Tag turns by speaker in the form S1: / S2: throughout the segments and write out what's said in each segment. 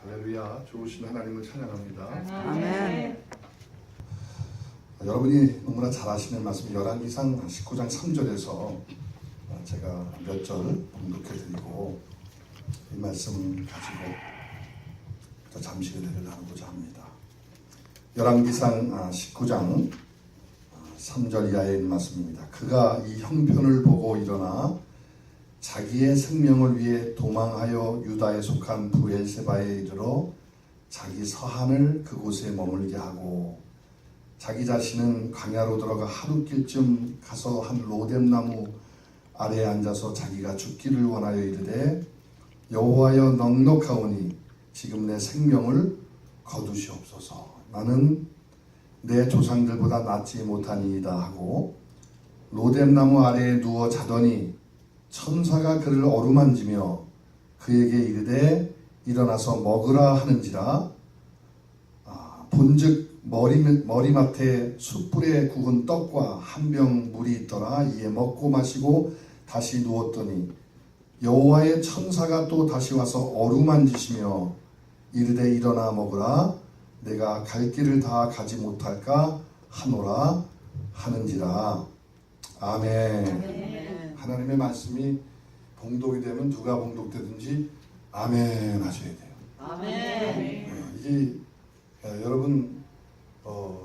S1: 할렐루야, 좋으신 하나님을 찬양합니다.
S2: 아멘.
S1: 여러분이 너무나 잘 아시는 말씀 열왕기상 19장 3절에서 제가 몇 절 봉독해드리고 이 말씀을 가지고 잠시 은혜를 나누고자 합니다. 열왕기상 19장 3절 이하의 말씀입니다. 그가 이 형편을 보고 일어나 자기의 생명을 위해 도망하여 유다에 속한 브엘세바에 이르러 자기 서한을 그곳에 머물게 하고 자기 자신은 광야로 들어가 하루길쯤 가서 한 로뎀나무 아래에 앉아서 자기가 죽기를 원하여 이르되 여호와여 넉넉하오니 지금 내 생명을 거두시옵소서. 나는 내 조상들보다 낫지 못하니이다 하고 로뎀나무 아래에 누워 자더니 천사가 그를 어루만지며 그에게 이르되 일어나서 먹으라 하는지라. 본즉 머리맡에 숯불에 구운 떡과 한 병 물이 있더라. 이에 먹고 마시고 다시 누웠더니 여호와의 천사가 또 다시 와서 어루만지시며 이르되 일어나 먹으라. 내가 갈 길을 다 가지 못할까 하노라 하는지라. 아멘.
S2: 아멘.
S1: 하나님의 말씀이 봉독이 되면 누가 봉독되든지 아멘 하셔야 돼요.
S2: 아멘.
S1: 이게 여러분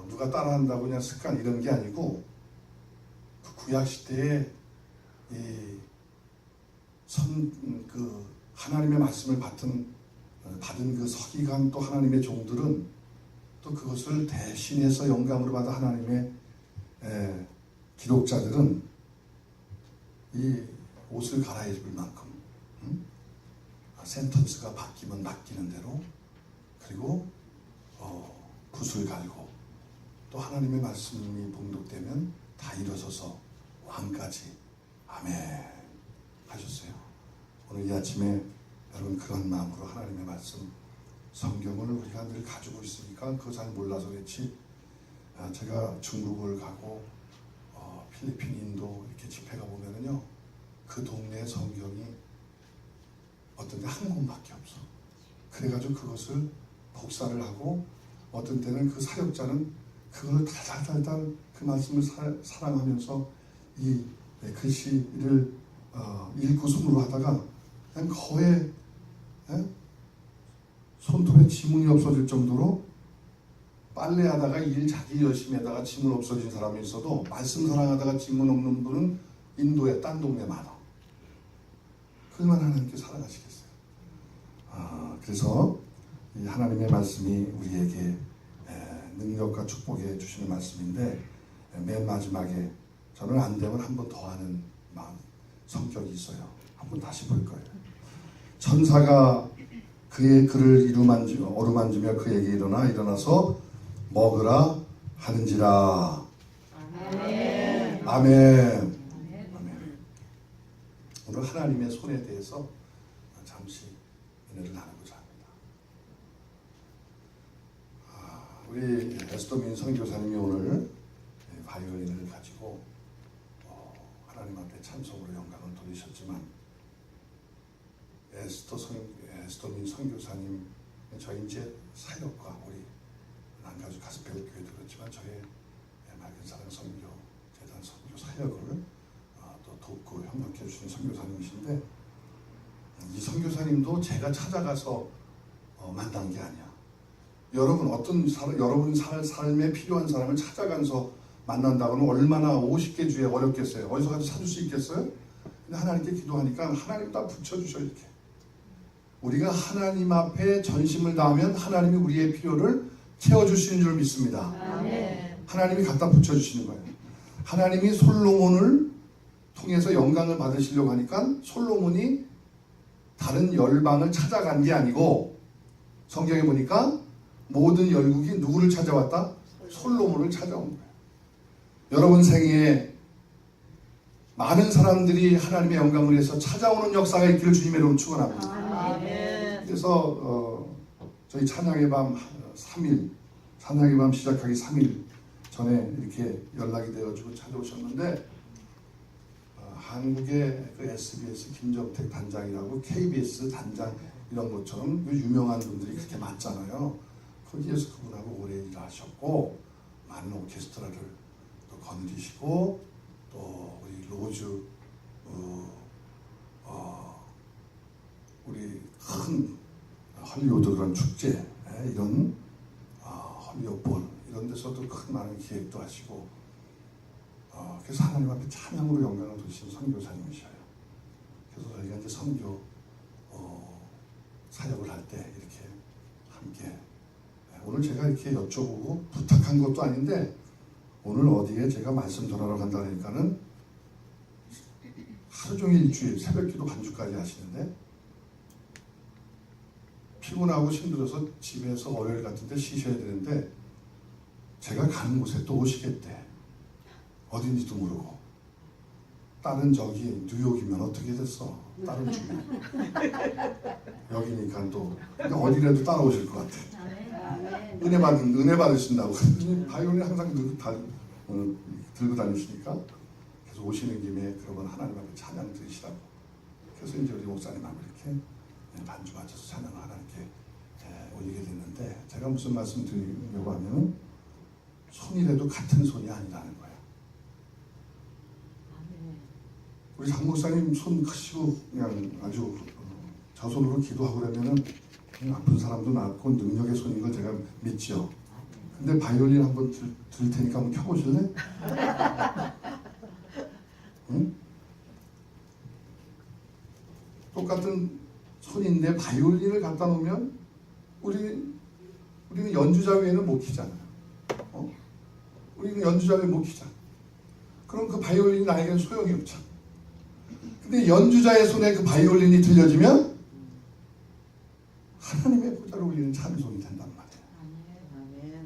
S1: 누가 따라한다고 그냥 습관 이런 게 아니고 그 구약 시대에 그 하나님의 말씀을 받은 그 서기관 또 하나님의 종들은 또 그것을 대신해서 영감으로 받은 하나님의 기록자들은 이 옷을 갈아입을 만큼 센턴스가 바뀌면 낚이는 대로 그리고 붓을 갈고 또 하나님의 말씀이 봉독되면 다 일어서서 왕까지 아멘 하셨어요. 오늘 이 아침에 여러분 그런 마음으로 하나님의 말씀 성경을 우리가 늘 가지고 있으니까 그거 잘 몰라서 그렇지. 제가 중국을 가고 필리핀, 인도 이렇게 집회가 보면은요 그 동네의 성경이 어떤 데 한 권밖에 없어. 그래가지고 그것을 복사를 하고 어떤 때는 그 사역자는 그걸 달달달달 그 말씀을 사랑하면서 이 글씨를 읽고 손으로 하다가 그냥 거의 손톱에 지문이 없어질 정도로 빨래하다가 일 자기 열심히 하다가 지문 없어진 사람이 있어도 말씀 사랑하다가 지문 없는 분은 인도의 딴 동네 많아. 그만 하나님께 사랑하시겠어요. 그래서 이 하나님의 말씀이 우리에게 능력과 축복해 주시는 말씀인데 맨 마지막에 저는 안 되면 한 번 더 하는 마음 성격이 있어요. 한번 다시 볼 거예요. 천사가 그의 그를 어루만지며 그에게 일어나서 먹으라 하는지라.
S2: 아멘.
S1: 아멘. 아멘. 오늘 하나님의 손에 대해서 잠시 은혜를 나누고자 합니다. 우리 에스더민 선교사님이 오늘 바이올린을 가지고 하나님 앞에 찬송으로 영광을 돌리셨지만 에스더민 선교사님 저희 이제 사역과 우리 난가주 가스펠교회도 그렇지만 저희 맑은 사랑 선교 재단 선교 사역을 또 돕고 협력해 주시는 선교사님이신데 이 선교사님도 제가 찾아가서 만난 게 아니야. 여러분 여러분 삶에 필요한 사람을 찾아가서 만난다고는 얼마나 50개 주에 어렵겠어요. 어디서 가서 찾을 수 있겠어요? 근데 하나님께 기도하니까 하나님 다 붙여주셔. 이렇게 우리가 하나님 앞에 전심을 다하면 하나님이 우리의 필요를 채워주시는 줄 믿습니다.
S2: 아멘.
S1: 하나님이 갖다 붙여주시는 거예요. 하나님이 솔로몬을 통해서 영광을 받으시려고 하니까 솔로몬이 다른 열방을 찾아간 게 아니고 성경에 보니까 모든 열국이 누구를 찾아왔다? 솔로몬을 찾아온 거예요. 여러분 생애에 많은 사람들이 하나님의 영광을 위해서 찾아오는 역사가 있기를 주님의 이름으로 축원합니다.
S2: 아멘.
S1: 그래서 저희 찬양의 밤 3일 찬양의 밤 시작하기 3일 전에 이렇게 연락이 되어가지고 찾아오셨는데 한국의 그 SBS 김정택 단장이라고 KBS 단장 이런 것처럼 유명한 분들이 그렇게 많잖아요. 거기에서 그분하고 오래 일하셨고 많은 오케스트라를 또 거느리시고 또 우리 로즈 우리 큰 헐리우드 그런 축제 이런 헐리우드 볼 이런 데서도 큰 많은 기획도 하시고 그래서 하나님 앞에 찬양으로 영광을 돌리신 선교사님이셔요. 그래서 저희가 이제 선교 사역을 할 때 이렇게 함께 오늘 제가 이렇게 여쭤보고 부탁한 것도 아닌데 오늘 어디에 제가 말씀 전하러 간다니까는 하루 종일 일주일 새벽기도 간주까지 하시는데 피곤하고 힘들어서 집에서 월요일 같은 데 쉬셔야 되는데 제가 가는 곳에 또 오시겠대. 어딘지도 모르고. 다른 저기 뉴욕이면 어떻게 됐어? 다른 주에. 여기니까 또 어디라도 따라오실 것 같아. 은혜 받으신다고. 바이올린 항상 들고 다니시니까 그래서 오시는 김에 그러면 하나님 앞에 찬양 드리시라고. 그래서 이제 우리 목사님하고 이렇게 반주 맞춰서 찬양을 하나님께 올리게 됐는데 제가 무슨 말씀 드리려고 하면 손이라도 같은 손이 아니라는 거예요. 우리 장 목사님 손 크시고 그냥 아주 저 손으로 기도하고 그러면은 아픈 사람도 낫고 능력의 손인 걸 제가 믿죠. 근데 바이올린 한번 들 테니까 한번 켜보실래? 응? 똑같은 손인데 바이올린을 갖다 놓으면 우리는 연주자 외에는 못 키잖아요. 우리는 연주자 외에 못 키잖아. 그럼 그 바이올린이 나에게는 소용이 없잖아. 근데 연주자의 손에 그 바이올린이 들려지면 하나님의 보좌를 올리는 찬송이 된단 말이에요.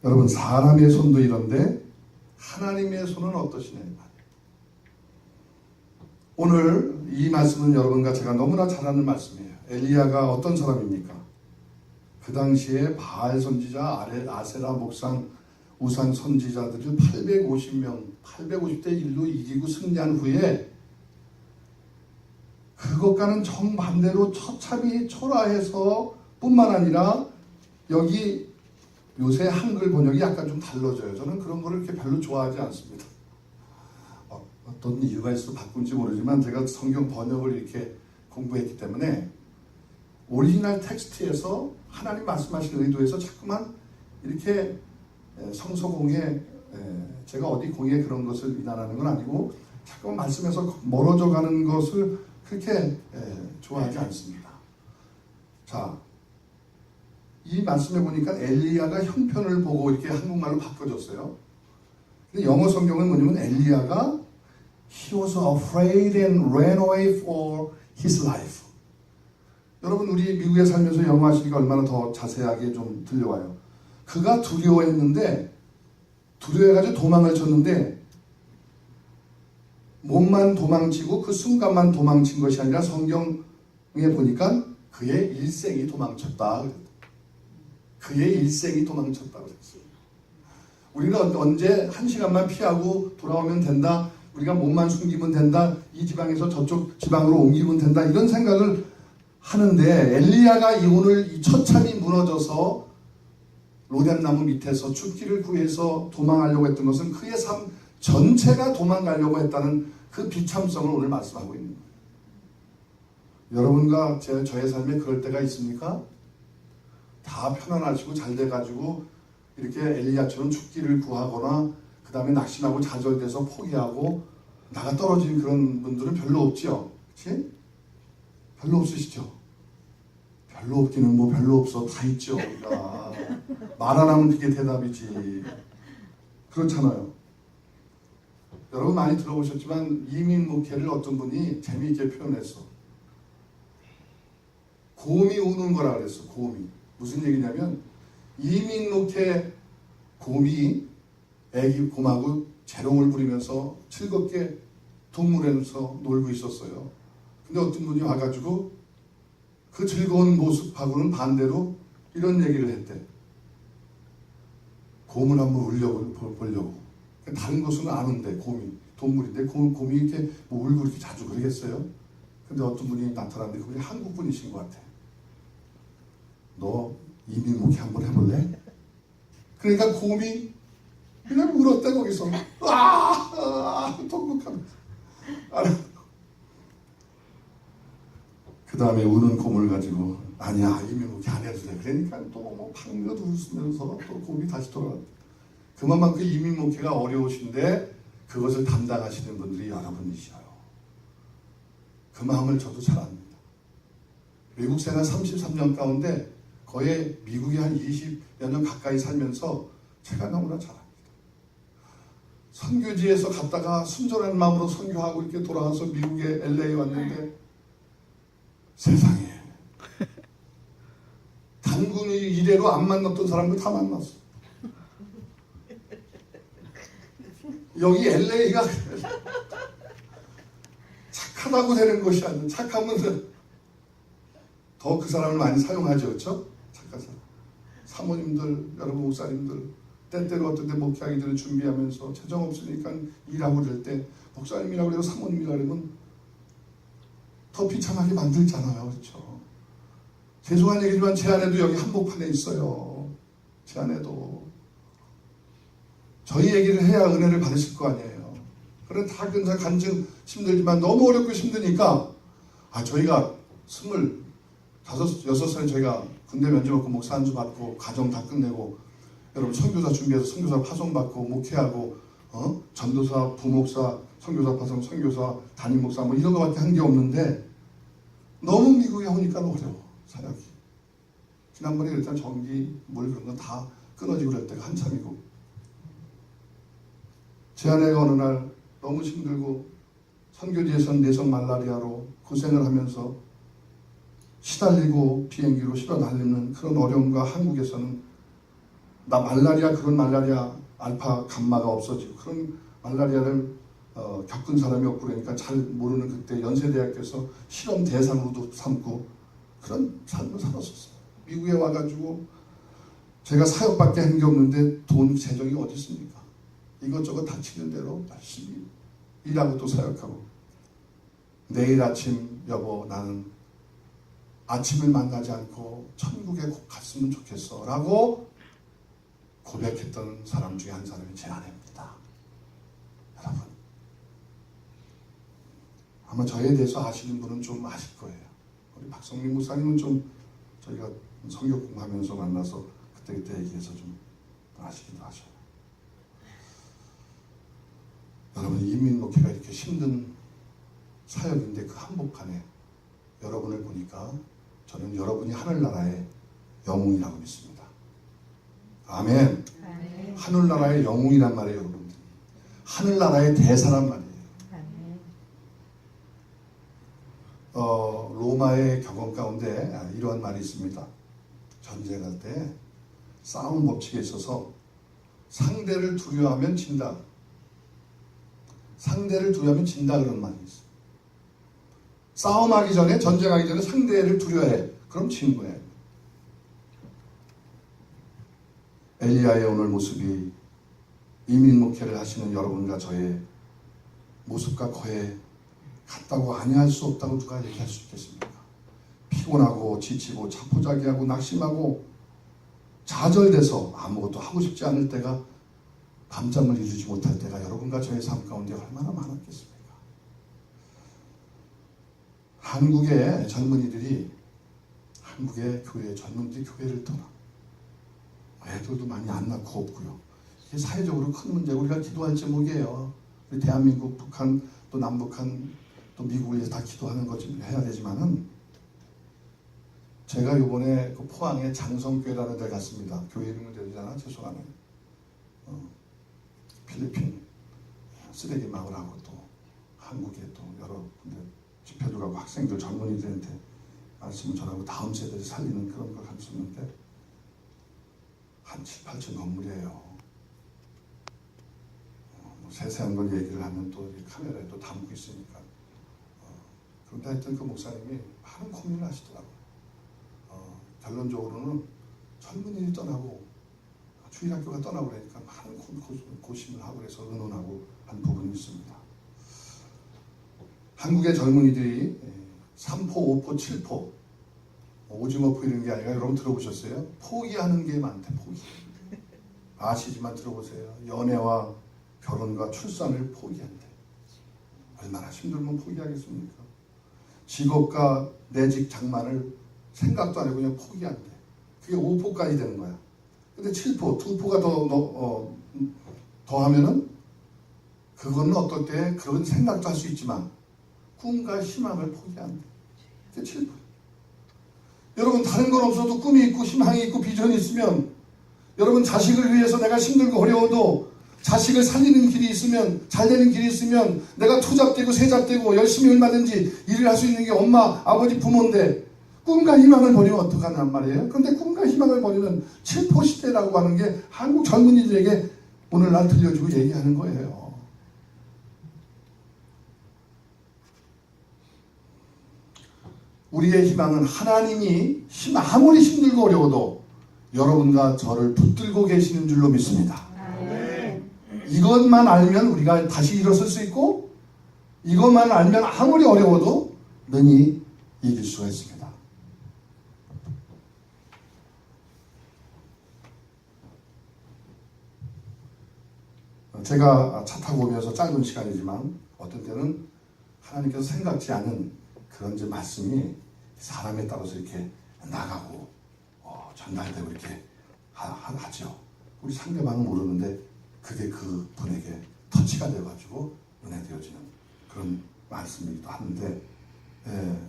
S1: 여러분 사람의 손도 이런데 하나님의 손은 어떠시냐 이 말이에요. 오늘 이 말씀은 여러분과 제가 너무나 잘 아는 말씀이에요. 엘리야가 어떤 사람입니까? 그 당시에 바알 선지자, 아세라 목상, 우상 선지자들을 850대 1로 이기고 승리한 후에 그것과는 정반대로 처참히 초라해서 뿐만 아니라 여기 요새 한글 번역이 약간 좀 달라져요. 저는 그런 거를 이렇게 별로 좋아하지 않습니다. 어떤 이유가 있어서 바꾼지 모르지만 제가 성경 번역을 이렇게 공부했기 때문에 오리지널 텍스트에서 하나님 말씀하신 의도에서 자꾸만 이렇게 성서공예 제가 어디 공예 그런 것을 비난하는 건 아니고 자꾸만 말씀에서 멀어져 가는 것을 그렇게 좋아하지 않습니다. 자, 이 말씀에 보니까 엘리야가 형편을 보고 이렇게 한국말로 바꿔줬어요. 근데 영어 성경은 뭐냐면 엘리야가 He was afraid and ran away for his life. 여러분 우리 미국에 살면서 영어 하시니까 얼마나 더 자세하게 좀 들려와요. 그가 두려워했는데 두려워해가지고 도망을 쳤는데 몸만 도망치고 그 순간만 도망친 것이 아니라 성경에 보니까 그의 일생이 도망쳤다. 그의 일생이 도망쳤다. 우리는 언제 한 시간만 피하고 돌아오면 된다. 우리가 몸만 숨기면 된다. 이 지방에서 저쪽 지방으로 옮기면 된다. 이런 생각을 하는데 엘리야가 오늘 이 처참히 무너져서 로뎀나무 밑에서 죽기를 구해서 도망하려고 했던 것은 그의 삶 전체가 도망가려고 했다는 그 비참성을 오늘 말씀하고 있는 거예요. 여러분과 저의 삶에 그럴 때가 있습니까? 다 편안하시고 잘 돼가지고 이렇게 엘리야처럼 죽기를 구하거나 그 다음에 낙심하고 좌절돼서 포기하고 나가 떨어진 그런 분들은 별로 없지요. 그렇지? 별로 없으시죠? 별로 없기는 뭐 별로 없어. 다 있죠. 말 안 하면 그게 대답이지. 그렇잖아요. 여러분 많이 들어보셨지만 이민 목회를 어떤 분이 재미있게 표현했어. 곰이 우는 거라 그랬어. 곰이. 무슨 얘기냐면 이민 목회 곰이 애기 곰하고 재롱을 부리면서 즐겁게 동물원에서 놀고 있었어요. 근데 어떤 분이 와가지고 그 즐거운 모습하고는 반대로 이런 얘기를 했대. 곰을 한번 보려고. 다른 것은 아는데 곰이 동물인데 곰이 이렇게 뭐 울고 이렇게 자주 그러겠어요. 근데 어떤 분이 나타났는데 그분이 한국 분이신 것 같아. 너 이민 목회 한번 해볼래? 그러니까 곰이 그냥 울었대 거기서. 통곡하면서. 그 다음에 우는 곰을 가지고 아니야 이민 목회 안 해도 돼. 그러니까 또뭐 방긋 웃으면서 또 곰이 다시 돌아왔대. 그만큼 이민 목회가 어려우신데 그것을 담당하시는 분들이 여러분이셔요. 그 마음을 저도 잘 압니다. 외국 생활 33년 가운데 거의 미국에 한 20여 년 가까이 살면서 제가 너무나 잘 압니다. 선교지에서 갔다가 순전한 마음으로 선교하고 이렇게 돌아와서 미국에 LA 왔는데 세상에 단군이 이래로 안 만났던 사람들 다 만났어. 여기 LA가 착하다고 되는 것이 아니라 착하면 더 그 사람을 많이 사용하죠. 그렇죠? 착한 사람. 사모님들, 여러분 목사님들 때때로 어떤 때 목회하기들을 준비하면서 재정 없으니까 일하고 그럴 때 목사님이라고 그러고 사모님이라고 그러면 더 비참하게 만들잖아요. 그렇죠? 죄송한 얘기지만 제 아내도 여기 한복판에 있어요. 제 아내도. 저희 얘기를 해야 은혜를 받으실 거 아니에요. 그런 다 근사 간증 힘들지만 너무 어렵고 힘드니까 저희가 26살에 저희가 군대 면접 받고 목사 안수 받고 가정 다 끝내고 여러분 선교사 준비해서 선교사 파송 받고 목회하고 전도사, 부목사, 선교사 파송, 선교사, 담임 목사 뭐 이런 거밖에 한 게 없는데 너무 미국에 오니까 어려워 사역이. 지난번에 일단 전기, 물 그런 건 다 끊어지고 그럴 때가 한참이고 제 아내가 어느 날 너무 힘들고 선교지에서는 내성 말라리아로 고생을 하면서 시달리고 비행기로 실어 날리는 그런 어려움과 한국에서는 나 말라리아 그런 말라리아 알파 감마가 없어지고 그런 말라리아를 겪은 사람이 없고 그러니까 잘 모르는 그때 연세대학교에서 실험 대상으로도 삼고 그런 삶을 살았었어요. 미국에 와가지고 제가 사역밖에 한 게 없는데 돈 재정이 어디 있습니까? 이것저것 닥치는 대로 열심히 일하고 또 사역하고 내일 아침 여보 나는 아침을 만나지 않고 천국에 꼭 갔으면 좋겠어 라고 고백했던 사람 중에 한 사람이 제 아내입니다. 여러분 아마 저에 대해서 아시는 분은 좀 아실 거예요. 우리 박성민 목사님은 좀 저희가 성경 공부하면서 만나서 그때 얘기해서 좀 아시기도 하셔요. 여러분 이민 목회가 이렇게 힘든 사역인데 그 한복판에 여러분을 보니까 저는 여러분이 하늘나라의 영웅이라고 믿습니다. 아멘.
S2: 아멘.
S1: 하늘나라의 영웅이란 말이에요. 여러분들. 하늘나라의 대사란 말이에요. 로마의 격언 가운데 이러한 말이 있습니다. 전쟁할 때 싸움 법칙에 있어서 상대를 두려워하면 진다. 상대를 두려워하면 진다 그런 말이 있어요. 싸움하기 전에 전쟁하기 전에 상대를 두려워해. 그럼 진 거예요. 엘리야의 오늘 모습이 이민 목회를 하시는 여러분과 저의 모습과 거에 같다고 아니할 수 없다고 누가 얘기할 수 있겠습니까? 피곤하고 지치고 자포자기하고 낙심하고 좌절돼서 아무것도 하고 싶지 않을 때가 밤잠을 이루지 못할 때가 여러분과 저의 삶 가운데 얼마나 많았겠습니까? 한국의 젊은이들이 한국의 교회 젊은이들이 교회를 떠나 애들도 많이 안 낳고 없고요. 이게 사회적으로 큰 문제고 우리가 기도할 제목이에요. 우리 대한민국, 북한, 또 남북한, 또 미국을 위해서 다 기도하는 거지 해야 되지만은 제가 이번에 그 포항에 장성교회라는 데 갔습니다. 교회 이름은 되잖아. 죄송하네. 필리핀 쓰레기 마을하고 또 한국에 또 여러 군데 집회도 가고 학생들 젊은이들한테 말씀을 전하고 다음 세대를 살리는 그런 걸 가르쳤는데 한 7, 8층 건물이에요. 세세한 걸 얘기를 하면 또 카메라에 또 담고 있으니까 그런데 하여튼 그 목사님이 많은 고민을 하시더라고요. 결론적으로는 젊은이들이 떠나고 주일학교가 떠나고 그러니까 많은 고심을 하고 그래서 의논하고 한 부분이 있습니다. 한국의 젊은이들이 3포, 5포, 7포 오징어포 이런 게 아니라 여러분 들어보셨어요? 포기하는 게 많대. 포기. 아시지만 들어보세요. 연애와 결혼과 출산을 포기한대. 얼마나 힘들면 포기하겠습니까? 직업과 내 집 장만을 생각도 안 하고 그냥 포기한대. 그게 5포까지 되는 거야. 근데 7포, 2포가 더 하면은 그거는 어떨 때 그런 생각도 할 수 있지만 꿈과 희망을 포기한대. 그게 7포. 여러분 다른 건 없어도 꿈이 있고 희망이 있고 비전이 있으면 여러분 자식을 위해서 내가 힘들고 어려워도 자식을 살리는 길이 있으면 잘 되는 길이 있으면 내가 투잡되고 세잡되고 열심히 얼마든지 일을 할 수 있는 게 엄마 아버지 부모인데 꿈과 희망을 버리면 어떡하냔 말이에요. 그런데 꿈과 희망을 버리는 7포 시대라고 하는 게 한국 젊은이들에게 오늘날 들려주고 얘기하는 거예요. 우리의 희망은 하나님이 아무리 힘들고 어려워도 여러분과 저를 붙들고 계시는 줄로 믿습니다. 이것만 알면 우리가 다시 일어설 수 있고 이것만 알면 아무리 어려워도 능히 이길 수가 있습니다. 제가 차 타고 오면서 짧은 시간이지만 어떤 때는 하나님께서 생각지 않은 그런 이제 말씀이 사람에 따라서 이렇게 나가고 전달되고 이렇게 하죠. 우리 상대방은 모르는데 그게 그 분에게 터치가 되어가지고 은혜 되어지는 그런 말씀이기도 하는데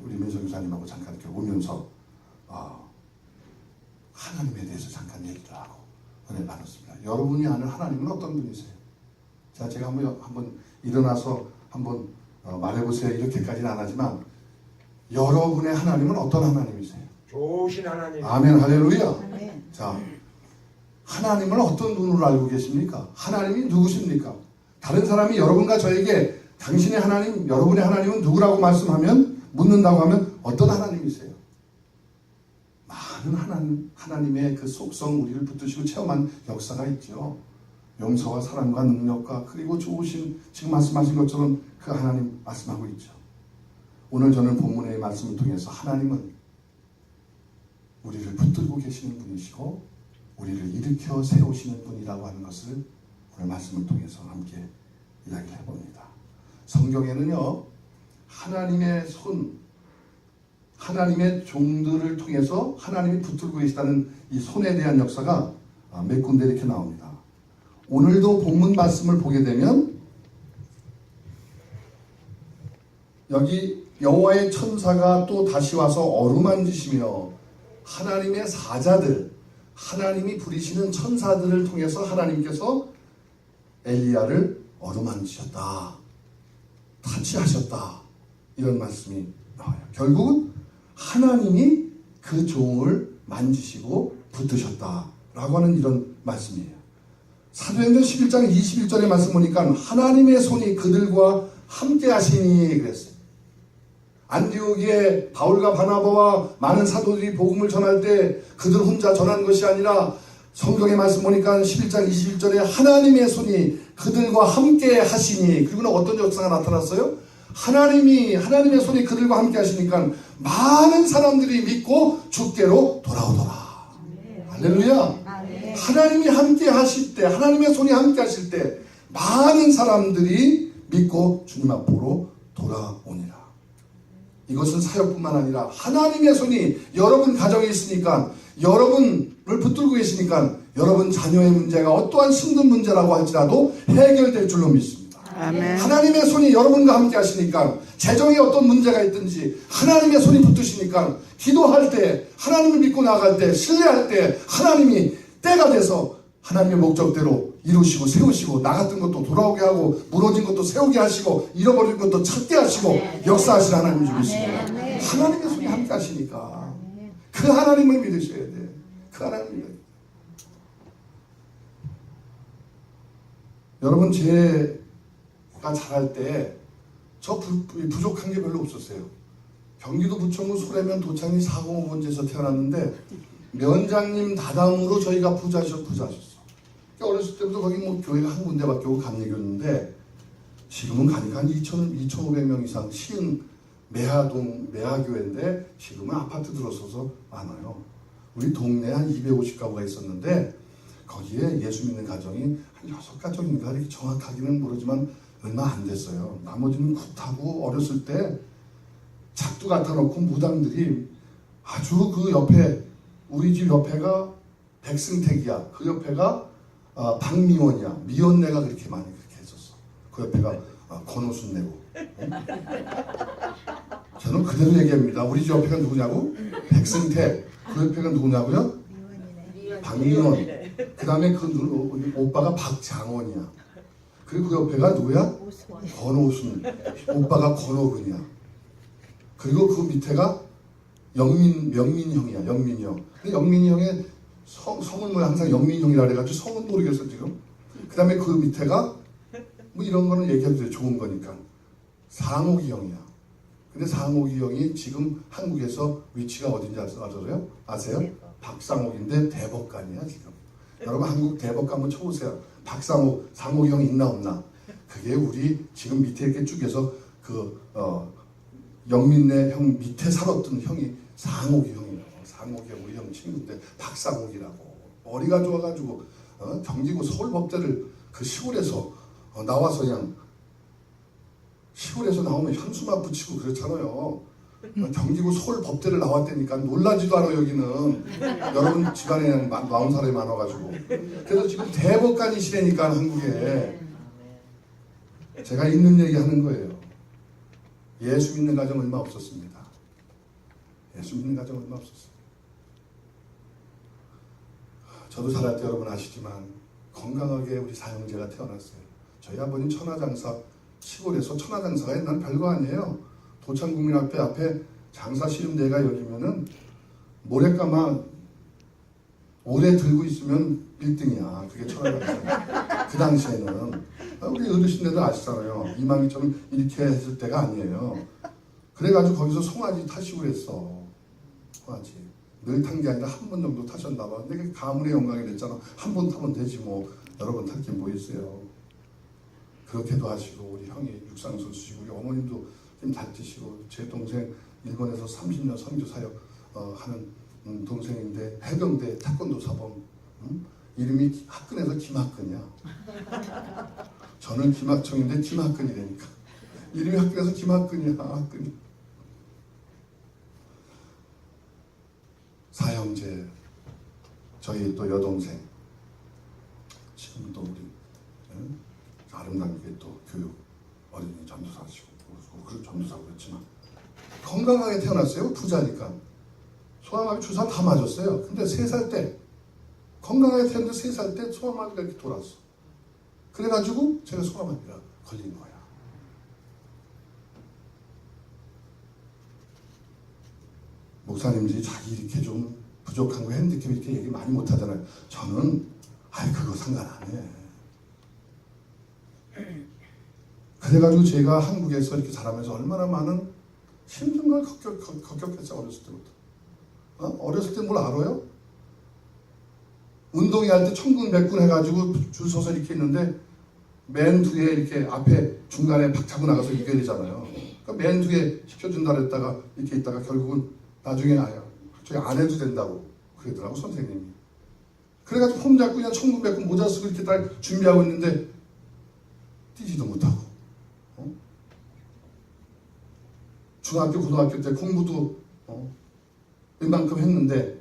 S1: 우리 민성 교사님하고 잠깐 이렇게 오면서 하나님에 대해서 잠깐 얘기를 하고 은혜 나눴습니다. 여러분이 아는 하나님은 어떤 분이세요? 자, 제가 한번 일어나서 한번 말해보세요. 이렇게까지는 안 하지만 여러분의 하나님은 어떤 하나님이세요?
S3: 좋으신 하나님.
S1: 아멘, 할렐루야.
S2: 아멘.
S1: 자, 하나님을 어떤 분으로 알고 계십니까? 하나님이 누구십니까? 다른 사람이 여러분과 저에게 당신의 하나님, 여러분의 하나님은 누구라고 말씀하면, 묻는다고 하면 어떤 하나님이세요? 많은 하나님의 그 속성 우리를 붙드시고 체험한 역사가 있죠. 용서와 사랑과 능력과 그리고 좋으신 지금 말씀하신 것처럼 그 하나님 말씀하고 있죠. 오늘 저는 본문의 말씀을 통해서 하나님은 우리를 붙들고 계시는 분이시고 우리를 일으켜 세우시는 분이라고 하는 것을 오늘 말씀을 통해서 함께 이야기를 해봅니다. 성경에는요, 하나님의 손, 하나님의 종들을 통해서 하나님이 붙들고 계시다는 이 손에 대한 역사가 몇 군데 이렇게 나옵니다. 오늘도 본문 말씀을 보게 되면 여기 여호와의 천사가 또 다시 와서 어루만지시며 하나님의 사자들, 하나님이 부리시는 천사들을 통해서 하나님께서 엘리야를 어루만지셨다, 타치하셨다, 이런 말씀이 나와요. 결국은 하나님이 그 종을 만지시고 붙드셨다라고 하는 이런 말씀이에요. 사도행전 11장 21절의 말씀 보니까 하나님의 손이 그들과 함께 하시니 그랬어요. 안디옥에 바울과 바나바와 많은 사도들이 복음을 전할 때 그들 혼자 전한 것이 아니라 성경의 말씀 보니까 11장 21절에 하나님의 손이 그들과 함께 하시니, 그리고는 어떤 역사가 나타났어요? 하나님의 손이 그들과 함께 하시니까 많은 사람들이 믿고 주께로 돌아오더라. 할렐루야. 하나님이 함께 하실 때, 하나님의 손이 함께 하실 때 많은 사람들이 믿고 주님 앞으로 돌아오니라. 이것은 사역뿐만 아니라 하나님의 손이 여러분 가정에 있으니까, 여러분을 붙들고 계시니까 여러분 자녀의 문제가 어떠한 힘든 문제라고 할지라도 해결될 줄로 믿습니다.
S2: 아멘.
S1: 하나님의 손이 여러분과 함께 하시니까 재정에 어떤 문제가 있든지 하나님의 손이 붙으시니까 기도할 때, 하나님을 믿고 나아갈 때, 신뢰할 때 하나님이 때가 돼서 하나님의 목적대로 이루시고 세우시고, 나갔던 것도 돌아오게 하고 무너진 것도 세우게 하시고 잃어버린 것도 찾게 하시고 역사하시는 하나님 줄 믿습니다. 하나님의 손이 함께 하시니까 그 하나님을 믿으셔야 돼. 그 하나님을. 여러분, 제가 자랄 때 저 부족한 게 별로 없었어요. 경기도 부천구 소래면 도창리 405번지에서 태어났는데 면장님 다담으로 저희가 부자셨어. 어렸을 때부터 거기 뭐 교회가 한 군데밖에 없고 감리교였는데 지금은 가니까 한 2,500명 이상 시흥 매화교회인데 지금은 아파트 들어서서 많아요. 우리 동네에 한 250가구가 있었는데 거기에 예수 믿는 가정이 한 6가정인가 이렇게 정확하게는 모르지만 얼마 안 됐어요. 나머지는 굿하고 어렸을 때 작두 갖다 놓고 무당들이 아주 그 옆에 우리 집 옆에가 백승택이야. 그 옆에가 박미원이야. 미원내가 그렇게 많이 그렇게 했었어. 그 옆에가 권오순내고. 저는 그대로 얘기합니다. 우리 집 옆에가 누구냐고? 백승택. 그 옆에가 누구냐고요? 박미원. 그 다음에 그 오빠가 박장원이야. 그리고 그 옆에가 누구야? 권오순. 오빠가 권오근이야. 그리고 그 밑에가 명민이 형이야. 영민이 형. 근데 영민이 형의 성은 뭐 항상 영민이 형이라 그래가지고 성은 모르겠어 지금. 그 다음에 그 밑에가 뭐 이런 거는 얘기해도 돼. 좋은 거니까. 상옥이 형이야. 근데 상옥이 형이 지금 한국에서 위치가 어딘지 아세요? 아세요? 박상옥인데 대법관이야 지금. 여러분 한국 대법관 한번 쳐보세요. 박상옥, 상옥이 형이 있나 없나? 그게 우리 지금 밑에 이렇게 쭉 해서 영민네 형 밑에 살았던 형이 상옥이 형이라고. 상옥이 형 우리 형 친구인데 박상옥이라고. 머리가 좋아가지고 경기고 서울법대를 그 시골에서 나와서 그냥 시골에서 나오면 현수막 붙이고 그렇잖아요. 경기고 서울법대를 나왔다니까 놀라지도 않아 여기는. 여러분 집안에 나온 사람이 많아가지고. 그래서 지금 대법관이시라니까 한국에. 제가 있는 얘기 하는 거예요. 예수 믿는 가정 얼마 없었습니다. 예수 믿는 가정 얼마 없었어요. 저도 살할 때 여러분 아시지만 건강하게 우리 사형제가 태어났어요. 저희 아버님 천하장사 시골에서 천하장사가 옛날 별거 아니에요. 도창국민학교 앞에 장사 시름대가 열리면은 모래까마 오래 들고 있으면 1등이야. 그게 천하장사. 그 당시에는 우리 어르신들도 아시잖아요. 이만희처럼 이렇게 했을 때가 아니에요. 그래가지고 거기서 송아지 타시고 그랬어. 송아지. 늘 탄 게 아니라 한 번 정도 타셨나 봐. 근데 그게 가문의 영광이 됐잖아. 한 번 타면 되지 뭐. 여러 번 탈 게 뭐 있어요. 그렇게도 하시고 우리 형이 육상선수 시고 우리 어머님도 좀 잘 뛰시고 제 동생 일본에서 30년 선교 사역 하는 동생인데 해병대 태권도 사범. 이름이 학근에서 김학근이야. 저는 김학청인데 김학근이라니까. 이름이 학근에서 김학근이야. 학근이. 사형제 저희 또 여동생 지금도 우리 아름답게 또 교육 어린이 전도사시고 그리고 전도사고 그랬지만 건강하게 태어났어요. 부자니까 소아마비 주사 다 맞았어요. 근데 3살 때 건강하게 태어났는데 3살 때 소아마비가 이렇게 돌았어. 그래가지고 제가 소아마비가 걸린 거야. 목사님들이 자기 이렇게 좀 부족한 거 핸디캡 이렇게 얘기 많이 못 하잖아요. 저는 그거 상관 안 해. 그래가지고 제가 한국에서 이렇게 자라면서 얼마나 많은 힘든 걸 겪었겠어요. 어렸을 때부터. 어렸을 때 뭘 알아요? 운동회 할 때 천군백군 해가지고 줄 서서 이렇게 있는데 맨 뒤에 이렇게 앞에 중간에 박 차고 나가서 이겨야 되잖아요. 그러니까 맨 뒤에 시켜준다 그랬다가 이렇게 있다가 결국은 나중에 저기 안 해도 된다고 그러더라고 선생님이. 그래가지고 폼 잡고 그냥 천군백군 모자 쓰고 이렇게 딱 준비하고 있는데 뛰지도 못하고. 중학교 고등학교 때 공부도 웬만큼 했는데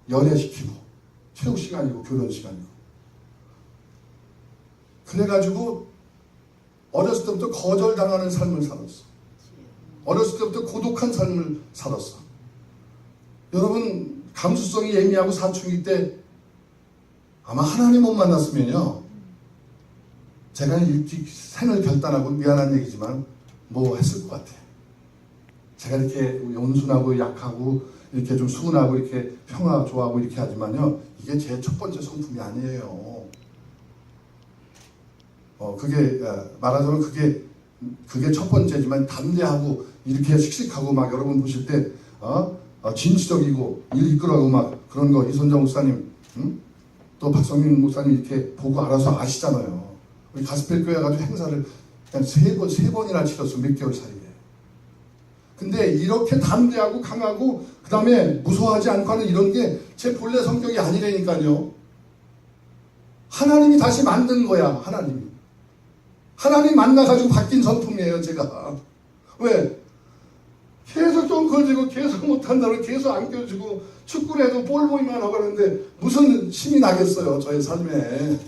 S1: 연애시키고 체육 시간이고 교련 시간이고. 그래가지고 어렸을 때부터 거절당하는 삶을 살았어. 어렸을 때부터 고독한 삶을 살았어. 여러분 감수성이 예민하고 사춘기 때 아마 하나님 못 만났으면요 제가 일찍 생을 결단하고 미안한 얘기지만 뭐 했을 것 같아. 제가 이렇게 온순하고 약하고 이렇게 좀 순하고 이렇게 평화 좋아하고 이렇게 하지만요 이게 제 첫 번째 성품이 아니에요. 그게 말하자면 그게 첫 번째지만 담대하고 이렇게 씩씩하고 막 여러분 보실 때 진취적이고 일 이끌어가고 막 그런 거 이선정 목사님 또 박성민 목사님 이렇게 보고 알아서 아시잖아요. 우리 가스펠 교회 가지고 행사를 그냥 세 번이나 치렀어. 몇 개월 사이에. 근데 이렇게 담대하고 강하고 그 다음에 무서워하지 않고 하는 이런 게 제 본래 성격이 아니라니까요. 하나님이 다시 만든 거야. 하나님 만나가지고 바뀐 성품이에요. 제가. 왜? 계속 좀 걸리고 계속 못한다고 계속 안겨주고 축구를 해도 볼 보기만 하고 그러는데 무슨 힘이 나겠어요. 저의 삶에.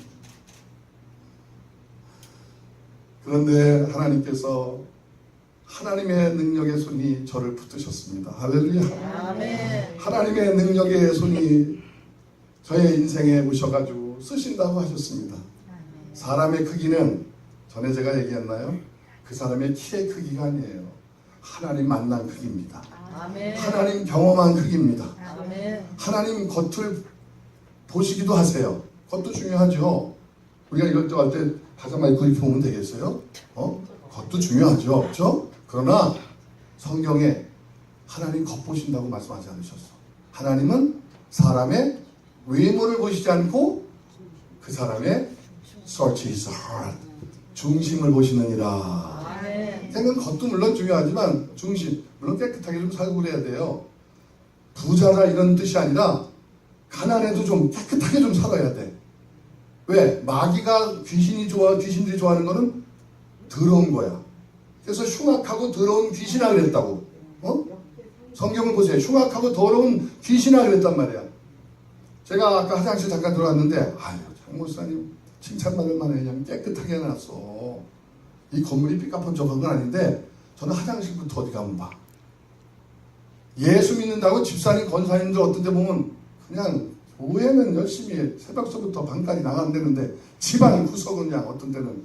S1: 그런데 하나님께서 하나님의 능력의 손이 저를 붙드셨습니다. 할렐루야.
S2: 아멘.
S1: 하나님의 능력의 손이 저의 인생에 오셔가지고 쓰신다고 하셨습니다. 사람의 크기는 전에 제가 얘기했나요? 그 사람의 키의 크기가 아니에요. 하나님 만난 크기입니다.
S2: 아멘.
S1: 하나님 경험한 크기입니다.
S2: 아멘.
S1: 하나님 겉을 보시기도 하세요. 겉도 중요하죠. 우리가 이럴 때 할 때 파자마 입고 이렇게 보면 되겠어요? 겉도 중요하죠. 그렇죠? 그러나 성경에 하나님 겉 보신다고 말씀하지 않으셨어. 하나님은 사람의 외모를 보시지 않고 그 사람의 search his heart, 중심을 보시느니라.
S2: 아멘.
S1: 생은 겉도 물론 중요하지만 중심, 물론 깨끗하게 좀 살고 그래야 돼요. 부자라 이런 뜻이 아니라 가난해도 좀 깨끗하게 좀 살아야 돼. 왜? 마귀가 귀신들이 좋아하는 거는 더러운 거야. 그래서 흉악하고 더러운 귀신아 그랬다고. 성경을 보세요. 흉악하고 더러운 귀신아 그랬단 말이야. 제가 아까 화장실 잠깐 들어갔는데 아유 장 목사님 칭찬받을 만해. 그냥 깨끗하게 해놨어. 이 건물이 삐까뻔쩍한 건 아닌데 저는 화장실부터 어디 가면 봐. 예수 믿는다고 집사님 권사님들 어떤 데 보면 그냥 교회는 열심히 해. 새벽서부터 밤까지 나간다는데 집안 구석은 그냥 어떤 때는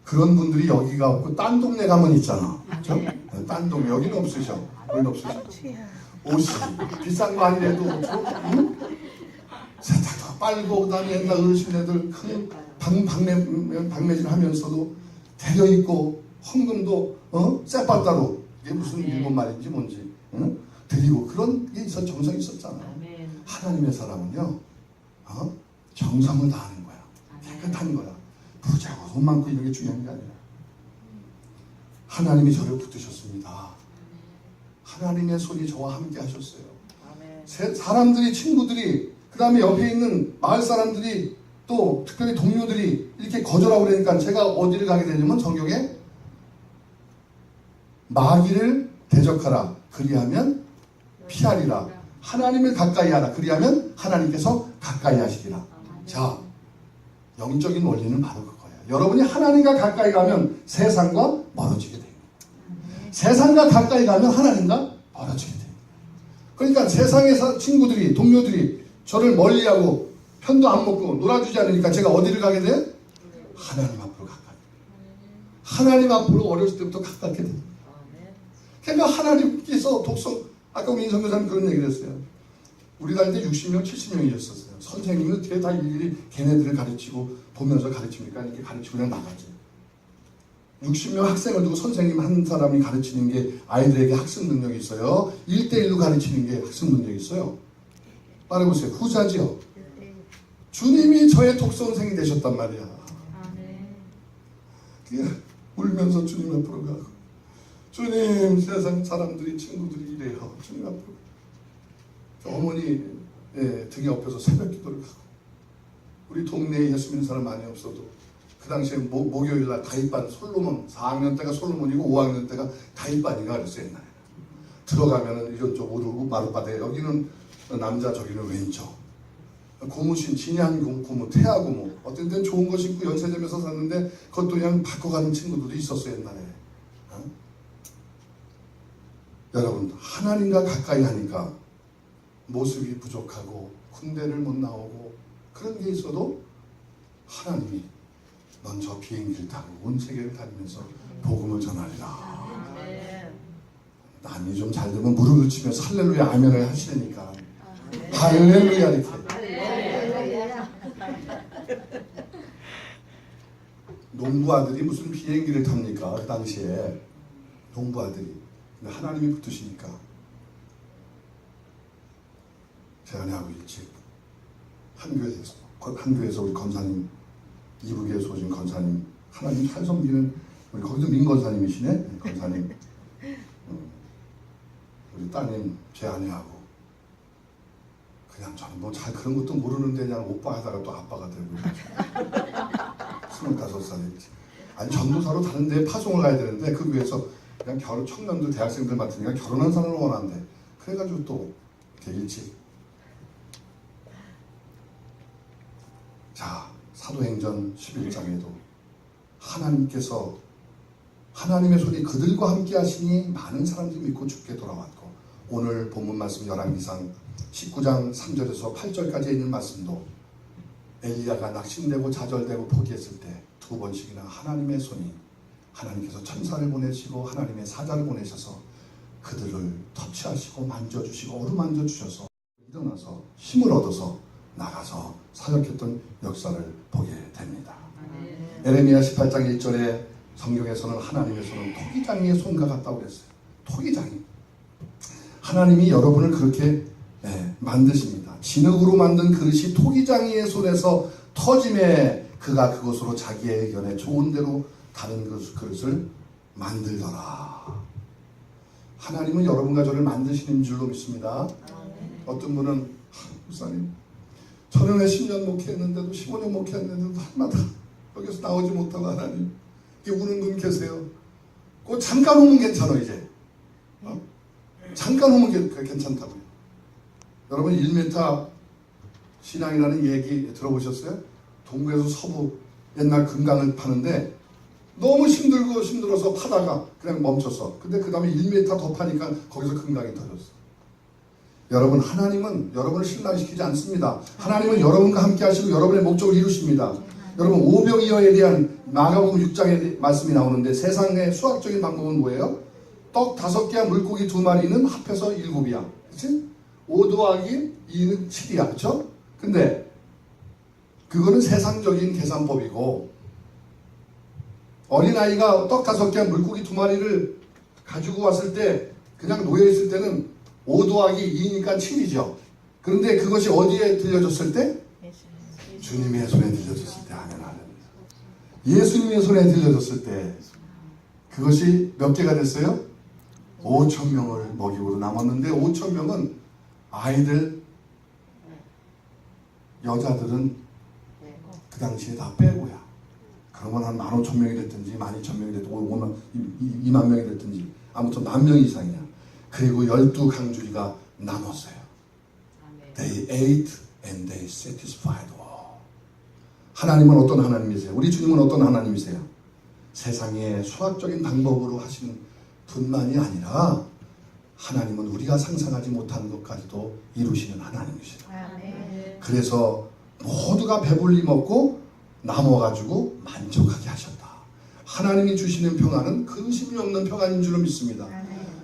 S1: 그런 분들이 여기가 없고 딴 동네 가면 있잖아. 그렇죠? 딴 동네 여기는 없으셔. 여기는 없으셔. 옷이 비싼 거 아니래도 세탁도 빨고 그다음에 옛날 어르신네들 큰 방매질 하면서도 데려 입고 헌금도 쎄빠따로 이게 무슨 일본 말인지 뭔지 드리고 그런 게 있어 정성이 있었잖아. 하나님의 사람은요 정성을 다하는 거야. 깨끗한 거야. 부자고 돈 많고 이런 게 중요한 게 아니라 하나님이 저를 붙드셨습니다. 하나님의 손이 저와 함께 하셨어요. 사람들이 친구들이 그 다음에 옆에 있는 마을 사람들이 또 특별히 동료들이 이렇게 거절하고 그러니까 제가 어디를 가게 되냐면 성경에 마귀를 대적하라 그리하면 피하리라 하나님을 가까이 하라 그리하면 하나님께서 가까이 하시리라. 자, 영적인 원리는 바로 그거예요. 여러분이 하나님과 가까이 가면 세상과 멀어지게 돼요. 세상과 가까이 가면 하나님과 멀어지게 돼요. 그러니까 세상의 친구들이 동료들이 저를 멀리하고 편도 안 먹고 놀아주지 않으니까 제가 어디를 가게 돼요? 하나님 앞으로 가까이. 하나님 앞으로 어렸을 때부터 가깝게 돼요. 그러니까 하나님께서 아까 우리 인성교사님 그런 얘기를 했어요. 우리 다닐 때 60명, 70명이었었어요. 선생님은 어떻게 다 일일이 걔네들을 가르치고 보면서 가르칩니까? 이렇게 가르치고 그냥 나가지. 60명 학생을 두고 선생님 한 사람이 가르치는 게 아이들에게 학습 능력이 있어요. 1대1로 가르치는 게 학습 능력이 있어요. 말해보세요. 후자지요. 주님이 저의 독선생이 되셨단 말이야. 울면서 주님 앞으로 가고 주님 세상 사람들이 친구들이 이래요. 주님 앞으로 어머니 등에 업혀서 새벽 기도를 하고 우리 동네에 예수 믿는 사람 많이 없어도 그 당시에 목요일날 다윗반 솔로몬 4학년 때가 솔로몬이고 5학년 때가 다윗반인가 그랬어요. 옛날에 들어가면은 이런 쪽 오르고 마룻바닥에 여기는 남자 저기는 왼쪽 고무신 진양 고무 태아 고무 어떤 때는 좋은 거 신고 연세점에서 샀는데 그것도 그냥 바꿔가는 친구들도 있었어요. 옛날에 여러분 하나님과 가까이 하니까 모습이 부족하고 군대를 못 나오고 그런 게 있어도 하나님이 넌 저 비행기를 타고 온 세계를 다니면서 복음을 전하리라. 남이 좀 잘 되면 무릎을 치면서 할렐루야 아멘을 하시니까 할렐루야 이렇게 농부아들이 무슨 비행기를 탑니까? 그 당시에 농부아들이 근데 하나님이 붙으시니까 재안하고 일찍 한 교회에서 우리 권사님 이북에 소신 권사님 하나님 잘 섬기는 우리 거기도 민 권사님이시네. 권사님 따님 제 아내하고 그냥 저는 뭐 잘 그런 것도 모르는데 그냥 오빠 하다가 또 아빠가 되고 25살이 아니 전도사로 다른 데 파송을 가야 되는데 그 위해서 그냥 청년들 대학생들 맡으니까 결혼한 사람을 원한대. 그래가지고 또 이렇게 일찍 자 사도행전 11장에도 하나님께서 하나님의 손이 그들과 함께 하시니 많은 사람들이 믿고 죽게 돌아왔고 오늘 본문 말씀 열왕기상 19장 3절에서 8절까지 있는 말씀도 엘리야가 낙심되고 좌절되고 포기했을 때 두 번씩이나 하나님의 손이 하나님께서 천사를 보내시고 하나님의 사자를 보내셔서 그들을 터치하시고 만져주시고 어루만져 주셔서 일어나서 힘을 얻어서 나가서 사역했던 역사를 보게 됩니다. 에레미야 18장 1절에 성경에서는 하나님의 손은 토기장이의 손과 같다고 그랬어요. 토기장이. 하나님이 여러분을 그렇게 만드십니다. 진흙으로 만든 그릇이 토기장이의 손에서 터짐에 그가 그것으로 자기의 의견에 좋은 대로 다른 그릇을 만들더라. 하나님은 여러분과 저를 만드시는 줄로 믿습니다. 어떤 분은 목사님 저는 10년 목회했는데도 15년 목회했는데도 날마다 여기서 나오지 못하고 하나님 이렇게 우는 분 계세요. 그 잠깐 오면 괜찮아 이제. 잠깐 오면 괜찮다고요. 여러분 1m 신앙이라는 얘기 들어보셨어요? 동구에서 서부 옛날 금강을 파는데 너무 힘들어서 파다가 그냥 멈췄어. 근데 그 다음에 1m 더 파니까 거기서 금강이 터졌어. 여러분 하나님은 여러분을 실망시키지 않습니다. 하나님은 여러분과 함께 하시고 여러분의 목적을 이루십니다. 여러분 오병이어에 대한 마가복음 6장의 말씀이 나오는데 세상의 수학적인 방법은 뭐예요? 떡 5개와 물고기 2마리는 합해서 7이야. 그치? 5 더하기 2는 7이야. 그쵸? 근데 그거는 세상적인 계산법이고 어린아이가 떡 5개와 물고기 2마리를 가지고 왔을 때 그냥 놓여있을 때는 5 더하기 2니까 7이죠. 그런데 그것이 어디에 들려졌을 때? 주님의 손에 들려졌을 때. 아멘 할렐루야. 예수님의 손에 들려졌을 때 그것이 몇 개가 됐어요? 5,000명을 먹이고도 남았는데 5,000명은 아이들 여자들은 그 당시에 다 빼고야. 그러면 한 15,000명이 됐든지 12,000명이 됐든지 2만 명이 됐든지 아무튼 10,000명 이상이야. 그리고 12강주리가 남았어요. They ate and they satisfied all. 하나님은 어떤 하나님이세요? 우리 주님은 어떤 하나님이세요? 세상의 수학적인 방법으로 하시는 분만이 아니라 하나님은 우리가 상상하지 못하는 것까지도 이루시는 하나님이시죠. 그래서 모두가 배불리 먹고 남아가지고 만족하게 하셨다. 하나님이 주시는 평안은 근심이 없는 평안인 줄로 믿습니다.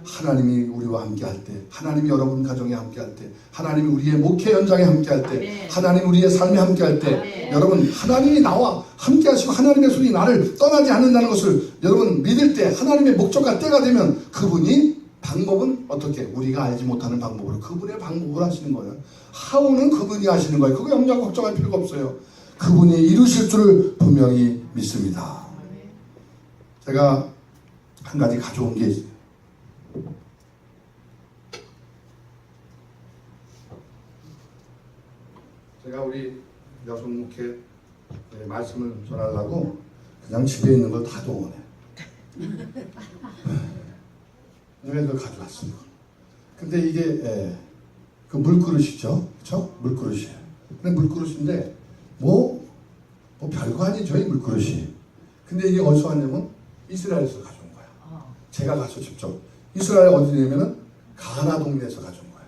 S1: 하나님이 우리와 함께할 때, 하나님이 여러분 가정에 함께할 때, 하나님이 우리의 목회 현장에 함께할 때, 하나님 우리의 삶에 함께할 때, 여러분 하나님이 나와 함께하시고 하나님의 손이 나를 떠나지 않는다는 것을 여러분 믿을 때, 하나님의 목적과 때가 되면 그분이 방법은 어떻게? 우리가 알지 못하는 방법으로 그분의 방법을 하시는 거예요. 하오는 그분이 하시는 거예요. 그거 염려 걱정할 필요가 없어요. 그분이 이루실 줄을 분명히 믿습니다. 제가 한 가지 가져온 게 있어요. 제가 우리 여성 목회 말씀을 전하려고 그냥 집에 있는 걸 다 동원해. 내가 이걸 가져왔어요. 근데 이게 그 물그릇이죠. 그쵸? 물그릇이에요. 근데 물그릇인데 뭐 별거 아니죠, 이 물그릇이. 근데 이게 어디서 왔냐면 이스라엘에서 가져온 거야. 제가 가서 직접. 이스라엘 어디냐면은 가나 동네에서 가져온 거야.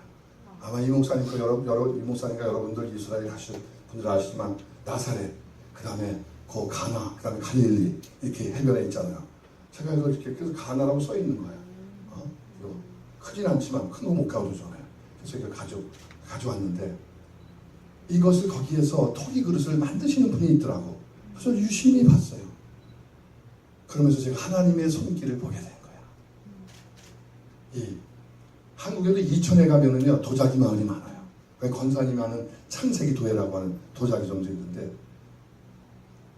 S1: 아마 이 목사님과 이 목사님과 여러분들 이스라엘 하실 분들 아시지만 나사렛, 그 다음에 그 가나, 그 다음에 갈릴리 이렇게 해변에 있잖아요. 제가 이거 이렇게 그래서 가나라고 써 있는 거야. 크진 않지만 큰 거 못 가져오잖아요. 그래서 이걸 가져왔는데 이것을 거기에서 토기 그릇을 만드시는 분이 있더라고. 그래서 유심히 봤어요. 그러면서 제가 하나님의 손길을 보게 된 거야. 이 한국에도 이천에 가면은요 도자기 마을이 많아요. 건산이 많은 창세기 도회라고 하는 도자기 점들이 있는데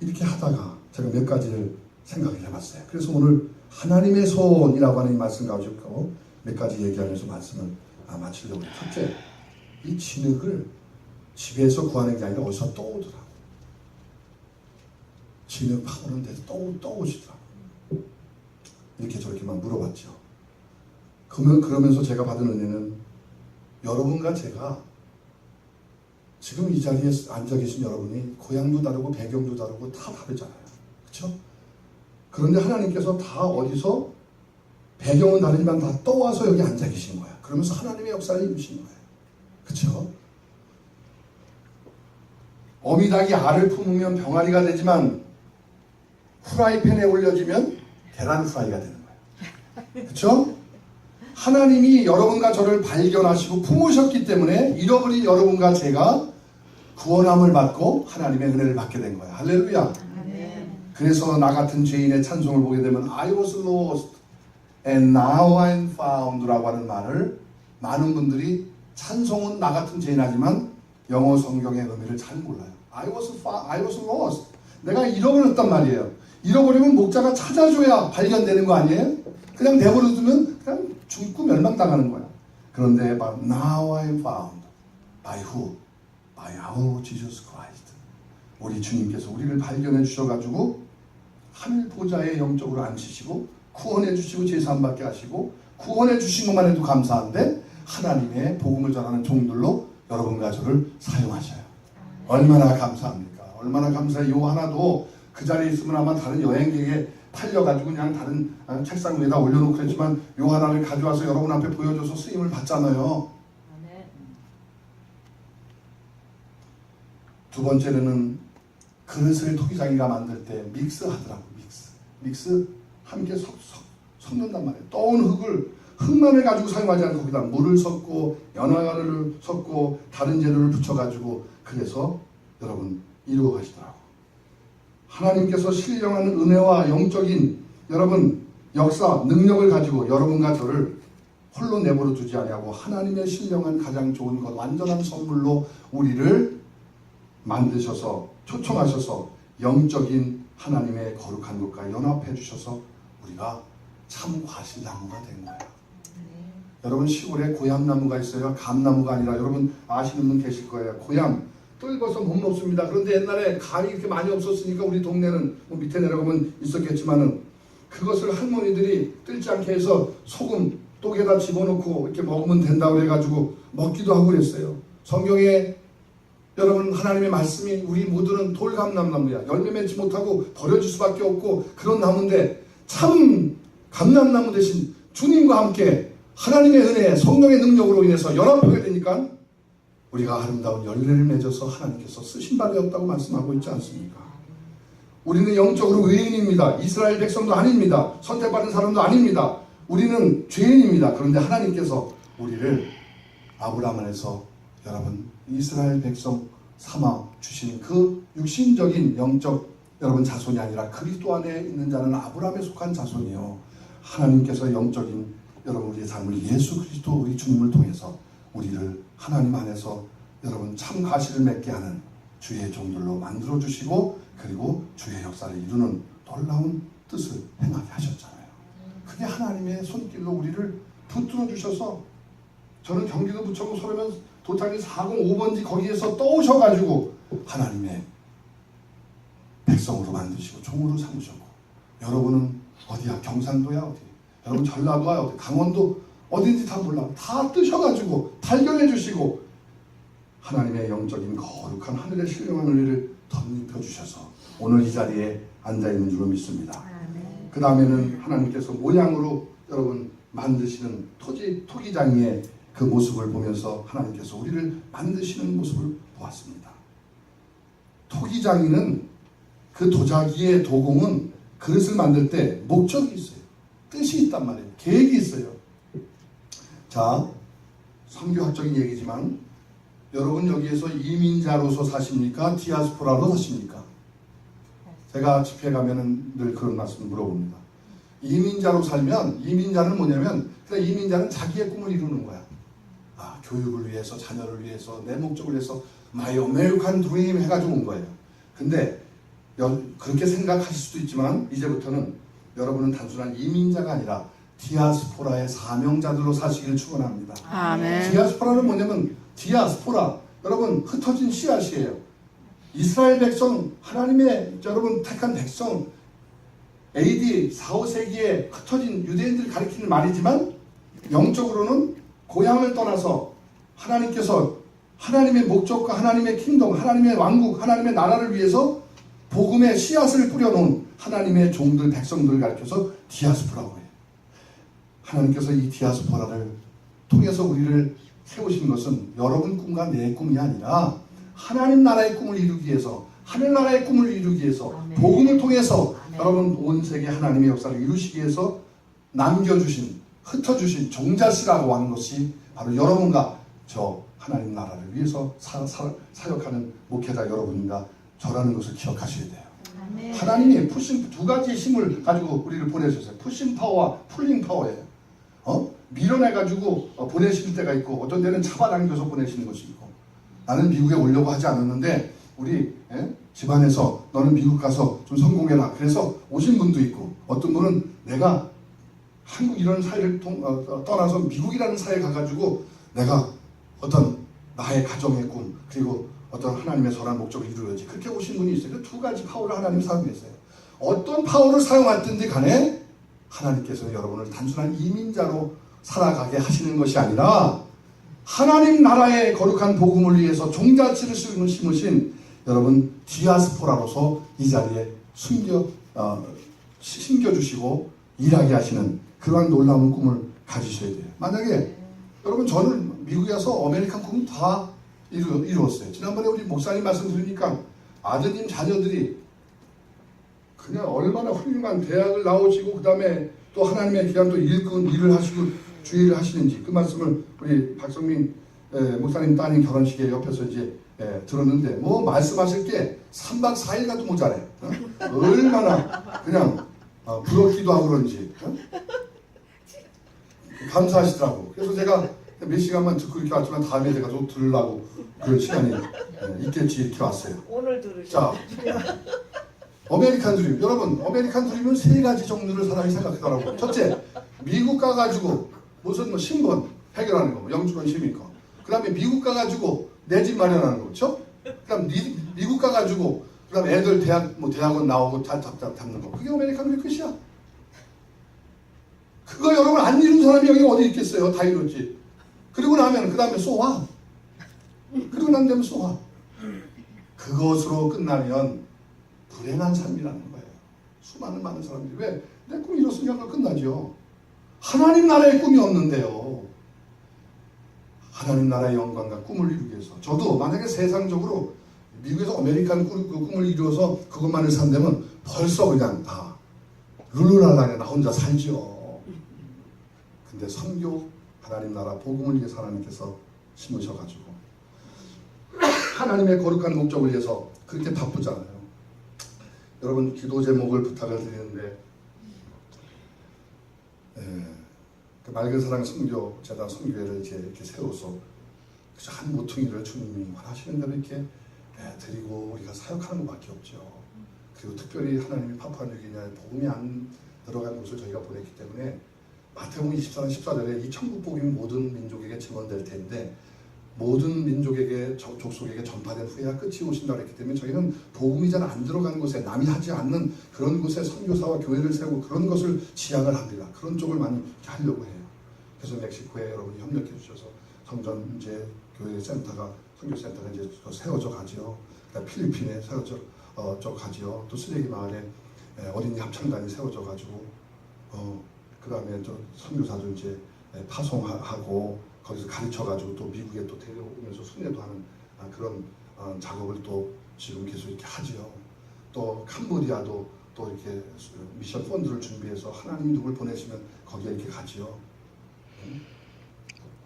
S1: 이렇게 하다가 제가 몇 가지를 생각을 해봤어요. 그래서 오늘 하나님의 손이라고 하는 이 말씀 가지고 몇 가지 얘기하면서 말씀을 마치려고 해요. 첫째, 이 진흙을 집에서 구하는 게 아니라 어디서 떠오더라고. 진흙 파오는 데서 떠오시더라고. 이렇게 저렇게만 물어봤죠. 그러면서 제가 받은 은혜는 여러분과 제가 지금 이 자리에 앉아 계신 여러분이 고향도 다르고 배경도 다르고 다 다르잖아요. 그렇죠? 그런데 하나님께서 다 어디서 배경은 다르지만 다 떠와서 여기 앉아 계신 거야. 그러면서 하나님의 역사를 이루신 거예요. 그렇죠? 어미닭이 알을 품으면 병아리가 되지만 후라이팬에 올려주면 계란 후라이가 되는 거예요. 그렇죠? 하나님이 여러분과 저를 발견하시고 품으셨기 때문에 잃어버린 여러분과 제가 구원함을 받고 하나님의 은혜를 받게 된 거예요. 할렐루야. 그래서 나 같은 죄인의 찬송을 보게 되면 I was lost and now I'm found 라고 하는 말을 많은 분들이 찬송은 나 같은 죄인하지만 영어 성경의 의미를 잘 몰라요. I was lost. 내가 잃어버렸단 말이에요. 잃어버리면 목자가 찾아줘야 발견되는 거 아니에요? 그냥 내버려두면 그냥 죽고 멸망당하는 거야. 그런데 now I'm found. By who? By our Jesus Christ. 우리 주님께서 우리를 발견해 주셔가지고 하늘 보좌에 영적으로 앉히시고 구원해 주시고 제사함 받게 하시고 구원해 주신 것만 해도 감사한데 하나님의 복음을 전하는 종들로 여러분과 저를 사용하셔요. 얼마나 감사합니까? 얼마나 감사해요. 요 하나도 그 자리에 있으면 아마 다른 여행객에 팔려가지고 그냥 다른 책상 위에다 올려놓고 했지만 요 하나를 가져와서 여러분 앞에 보여줘서 쓰임을 받잖아요. 두 번째는 그릇을 토기장이가 만들 때 믹스하더라고. 믹스 함께 섞는단 말이에요. 떠온 흙만을 가지고 사용하지 않고 거기다 물을 섞고 연화가루를 섞고 다른 재료를 붙여가지고 그래서 여러분 이루어 가시더라고. 하나님께서 신령한 은혜와 영적인 여러분 역사 능력을 가지고 여러분과 저를 홀로 내버려 두지 아니하고 하나님의 신령한 가장 좋은 것 완전한 선물로 우리를 만드셔서 초청하셔서 영적인 하나님의 거룩한 것과 연합해 주셔서 우리가 참 과실나무가 된 거예요. 여러분 시골에 고향나무가 있어요. 감나무가 아니라 여러분 아시는 분 계실 거예요. 고향 뜰거서 못 먹습니다. 그런데 옛날에 감이 이렇게 많이 없었으니까 우리 동네는 뭐 밑에 내려가면 있었겠지만은 그것을 할머니들이 뜰지 않게 해서 소금 똑에다 집어넣고 이렇게 먹으면 된다고 해가지고 먹기도 하고 그랬어요. 성경에 여러분 하나님의 말씀이 우리 모두는 돌감람나무야. 열매 맺지 못하고 버려질 수밖에 없고 그런 나무인데 참 감람나무 대신 주님과 함께 하나님의 은혜 성령의 능력으로 인해서 연합하게 되니까 우리가 아름다운 열매를 맺어서 하나님께서 쓰신 바 되었다고 말씀하고 있지 않습니까? 우리는 영적으로 의인입니다. 이스라엘 백성도 아닙니다. 선택받은 사람도 아닙니다. 우리는 죄인입니다. 그런데 하나님께서 우리를 아브라함 안에서 여러분 이스라엘 백성 삼아 주신 그 육신적인 영적 여러분 자손이 아니라 그리스도 안에 있는 자는 아브라함에 속한 자손이요. 하나님께서 영적인 여러분 우리의 삶을 예수 그리스도 우리 주님을 통해서 우리를 하나님 안에서 여러분 참 가시를 맺게 하는 주의 종들로 만들어 주시고 그리고 주의 역사를 이루는 놀라운 뜻을 행하게 하셨잖아요. 그게 하나님의 손길로 우리를 붙들어 주셔서 저는 경기도 부천구 소래면 도착이 405번지 거기에서 떠오셔가지고 하나님의 백성으로 만드시고 종으로 삼으셨고 여러분은 어디야? 경상도야 어디? 여러분 전라도야 어디? 강원도 어딘지 다 몰라. 다 뜨셔가지고 발견해 주시고 하나님의 영적인 거룩한 하늘의 신령한 은혜를 덧입혀 주셔서 오늘 이 자리에 앉아있는 줄로 믿습니다. 그 다음에는 하나님께서 모양으로 여러분 만드시는 토기장이의 그 모습을 보면서 하나님께서 우리를 만드시는 모습을 보았습니다. 토기장이는 그 도자기의 도공은 그릇을 만들 때 목적이 있어요. 뜻이 있단 말이에요. 계획이 있어요. 자, 선교학적인 얘기지만 여러분 여기에서 이민자로서 사십니까? 디아스포라로 사십니까? 제가 집회 가면은 늘 그런 말씀을 물어봅니다. 이민자로 살면 이민자는 뭐냐면 그냥 이민자는 자기의 꿈을 이루는 거야. 아, 교육을 위해서 자녀를 위해서 내 목적을 위해서 My American Dream 해가지고 온 거예요. 근데 그렇게 생각하실 수도 있지만 이제부터는 여러분은 단순한 이민자가 아니라 디아스포라의 사명자들로 사시기를 축원합니다.
S2: 아멘.
S1: 디아스포라는 뭐냐면 디아스포라 여러분 흩어진 씨앗이에요. 이스라엘 백성 하나님의 여러분 택한 백성 AD 4, 5세기에 흩어진 유대인들을 가리키는 말이지만 영적으로는 고향을 떠나서 하나님께서 하나님의 목적과 하나님의 킹덤, 하나님의 왕국, 하나님의 나라를 위해서 복음의 씨앗을 뿌려놓은 하나님의 종들, 백성들을 가리켜서 디아스포라고 해요. 하나님께서 이 디아스포라를 통해서 우리를 세우신 것은 여러분 꿈과 내 꿈이 아니라 하나님 나라의 꿈을 이루기 위해서, 하늘나라의 꿈을 이루기 위해서,
S2: 아멘.
S1: 복음을 통해서
S2: 아멘.
S1: 여러분 온 세계 하나님의 역사를 이루시기 위해서 남겨주신, 흩어주신 종자씨라고 하는 것이 바로 여러분과 저 하나님 나라를 위해서 사역하는 목회자 여러분과 저라는 것을 기억하셔야 돼요.
S2: 아멘.
S1: 하나님이 푸싱, 두 가지 힘을 가지고 우리를 보내주셨어요. 푸싱 파워와 풀링 파워예요. 밀어내가지고 보내실 때가 있고 어떤 데는 잡아당겨서 보내시는 것이 있고 나는 미국에 오려고 하지 않았는데 우리 집안에서 너는 미국 가서 좀 성공해라 그래서 오신 분도 있고 어떤 분은 내가 한국 이런 사회를 떠나서 미국이라는 사회에 가가지고 내가 어떤 나의 가정의 꿈 그리고 어떤 하나님의 선한 목적을 이루어야지 그렇게 오신 분이 있어요. 두 가지 파워를 하나님이 사용했어요. 어떤 파워를 사용하든지 간에 하나님께서 여러분을 단순한 이민자로 살아가게 하시는 것이 아니라 하나님 나라의 거룩한 복음을 위해서 종자치를 심으신 여러분 디아스포라로서 이 자리에 심겨주시고 일하게 하시는 그러한 놀라운 꿈을 가지셔야 돼요. 만약에 여러분 저는 미국에 와서 아메리칸 꿈을 다 이루었어요. 지난번에 우리 목사님 말씀 들으니까 아드님 자녀들이 그냥 얼마나 훌륭한 대학을 나오시고 그 다음에 또 하나님의 귀한 또 일을 하시고 주의를 하시는지 그 말씀을 우리 박성민 목사님 따님 결혼식에 옆에서 이제 들었는데 뭐 말씀하실 게 3박 4일 가도 모자래. 얼마나 그냥 부럽기도 하고 그런지 감사하시더라고. 그래서 제가 몇 시간만 듣고 이렇게 왔지만 다음에 제가 좀 들으려고 그런 시간이 있겠지 이렇게 왔어요.
S3: 오늘 들으셔.
S1: 자, 아메리칸 드림. 여러분, 아메리칸 드림은 세 가지 종류를 사람이 생각하더라고요. 첫째, 미국 가가지고 무슨 뭐 신분 해결하는 거, 뭐 영주권 시민권. 그 다음에 미국 가가지고 내 집 마련하는 거, 그렇죠? 그다음 미국 가가지고 그다음 애들 대학원 나오고 잘 잡는 거. 그게 아메리칸 드림 끝이야. 그거 여러분 안 이룬 사람이 여기 어디 있겠어요? 다 이뤘지. 그리고 나면 그 다음에 쏘아. 그리고 난 다음에 쏘아. 그것으로 끝나면 불행한 삶이라는 거예요. 많은 사람들이 왜? 내 꿈이 이뤘으니까 끝나죠. 하나님 나라의 꿈이 없는데요. 하나님 나라의 영광과 꿈을 이루기 위해서 저도 만약에 세상적으로 미국에서 아메리칸 꿈을 이루어서 그것만을 산다면 벌써 그냥 다 룰루랄라에 나 혼자 살죠. 근데 선교 하나님 나라 복음을 위해서 하나님께서 심으셔가지고 하나님의 거룩한 목적을 위해서 그렇게 바쁘잖아요. 여러분 기도 제목을 부탁을 드리는데 그 맑은 사랑 선교 재단 선교회를 이제 이렇게 세워서 그저 한 모퉁이를 주님이 원하시는 대로 이렇게 드리고 우리가 사역하는 것밖에 없죠. 그리고 특별히 하나님이 파푸아뉴기니아에 복음이 안 들어간 곳을 저희가 보냈기 때문에 마태복음 24장 14절에 이 천국 복음이 모든 민족에게 증언될 텐데 모든 민족에게 족속에게 전파된 후에야 끝이 오신다고 했기 때문에 저희는 복음이 잘 안 들어간 곳에 남이 하지 않는 그런 곳에 선교사와 교회를 세우고 그런 것을 지향을 합니다. 그런 쪽을 많이 하려고 해요. 그래서 멕시코에 여러분이 협력해 주셔서 성전 이제 교회 센터가 선교센터가 이제 세워져 가지요. 필리핀에 세워져 가지요. 또 쓰레기 마을에 어린이 합창단이 세워져 가지고 그 다음에 또 선교사들 이제 파송하고 거기서 가르쳐가지고 또 미국에 또 데려오면서 순례도 하는 그런 작업을 또 지금 계속 이렇게 하지요. 또 캄보디아도 또 이렇게 미션 펀드를 준비해서 하나님이 누굴 보내시면 거기에 이렇게 가지요.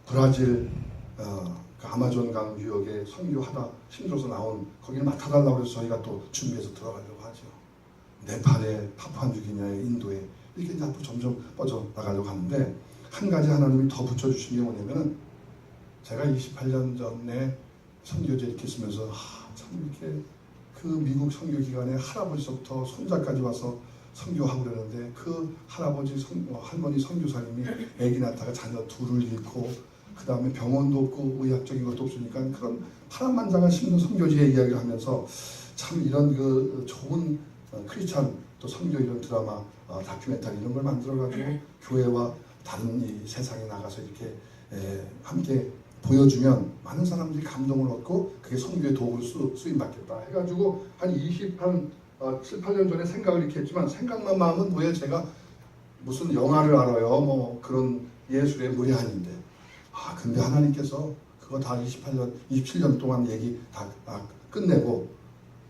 S1: 브라질 그 아마존강 유역에 선교하다 힘들어서 나온 거기를 맡아달라고 해서 저희가 또 준비해서 들어가려고 하죠. 네팔에 파푸아뉴기니아에 인도에 이렇게 이제 앞으로 점점 뻗어나가려고 하는데 한 가지 하나님이 더 붙여주신 게 뭐냐면은 제가 28년 전에 선교제 이렇게 쓰면서 참 이렇게 그 미국 선교 기간에 할아버지부터 손자까지 와서 선교하고 그러는데 그 할아버지 할머니 선교사님이 아기 낳다가 자녀 둘을 잃고 그 다음에 병원도 없고 의학적인 것도 없으니까 그런 파란만장한 신도 선교지의 이야기를 하면서 참 이런 그 좋은 크리스찬 또 선교 이런 드라마 다큐멘터리 이런 걸 만들어가지고 교회와 다른 이 세상에 나가서 이렇게 함께 보여주면 많은 사람들이 감동을 얻고 그게 선교의 도구로 쓰임받겠다 해가지고 한 7, 8년 전에 생각을 이렇게 했지만 생각만 마음은 뭐예요? 제가 무슨 영화를 알아요? 뭐 그런 예술의 무례한인데 근데 하나님께서 그거 다 27년 동안 얘기 다 끝내고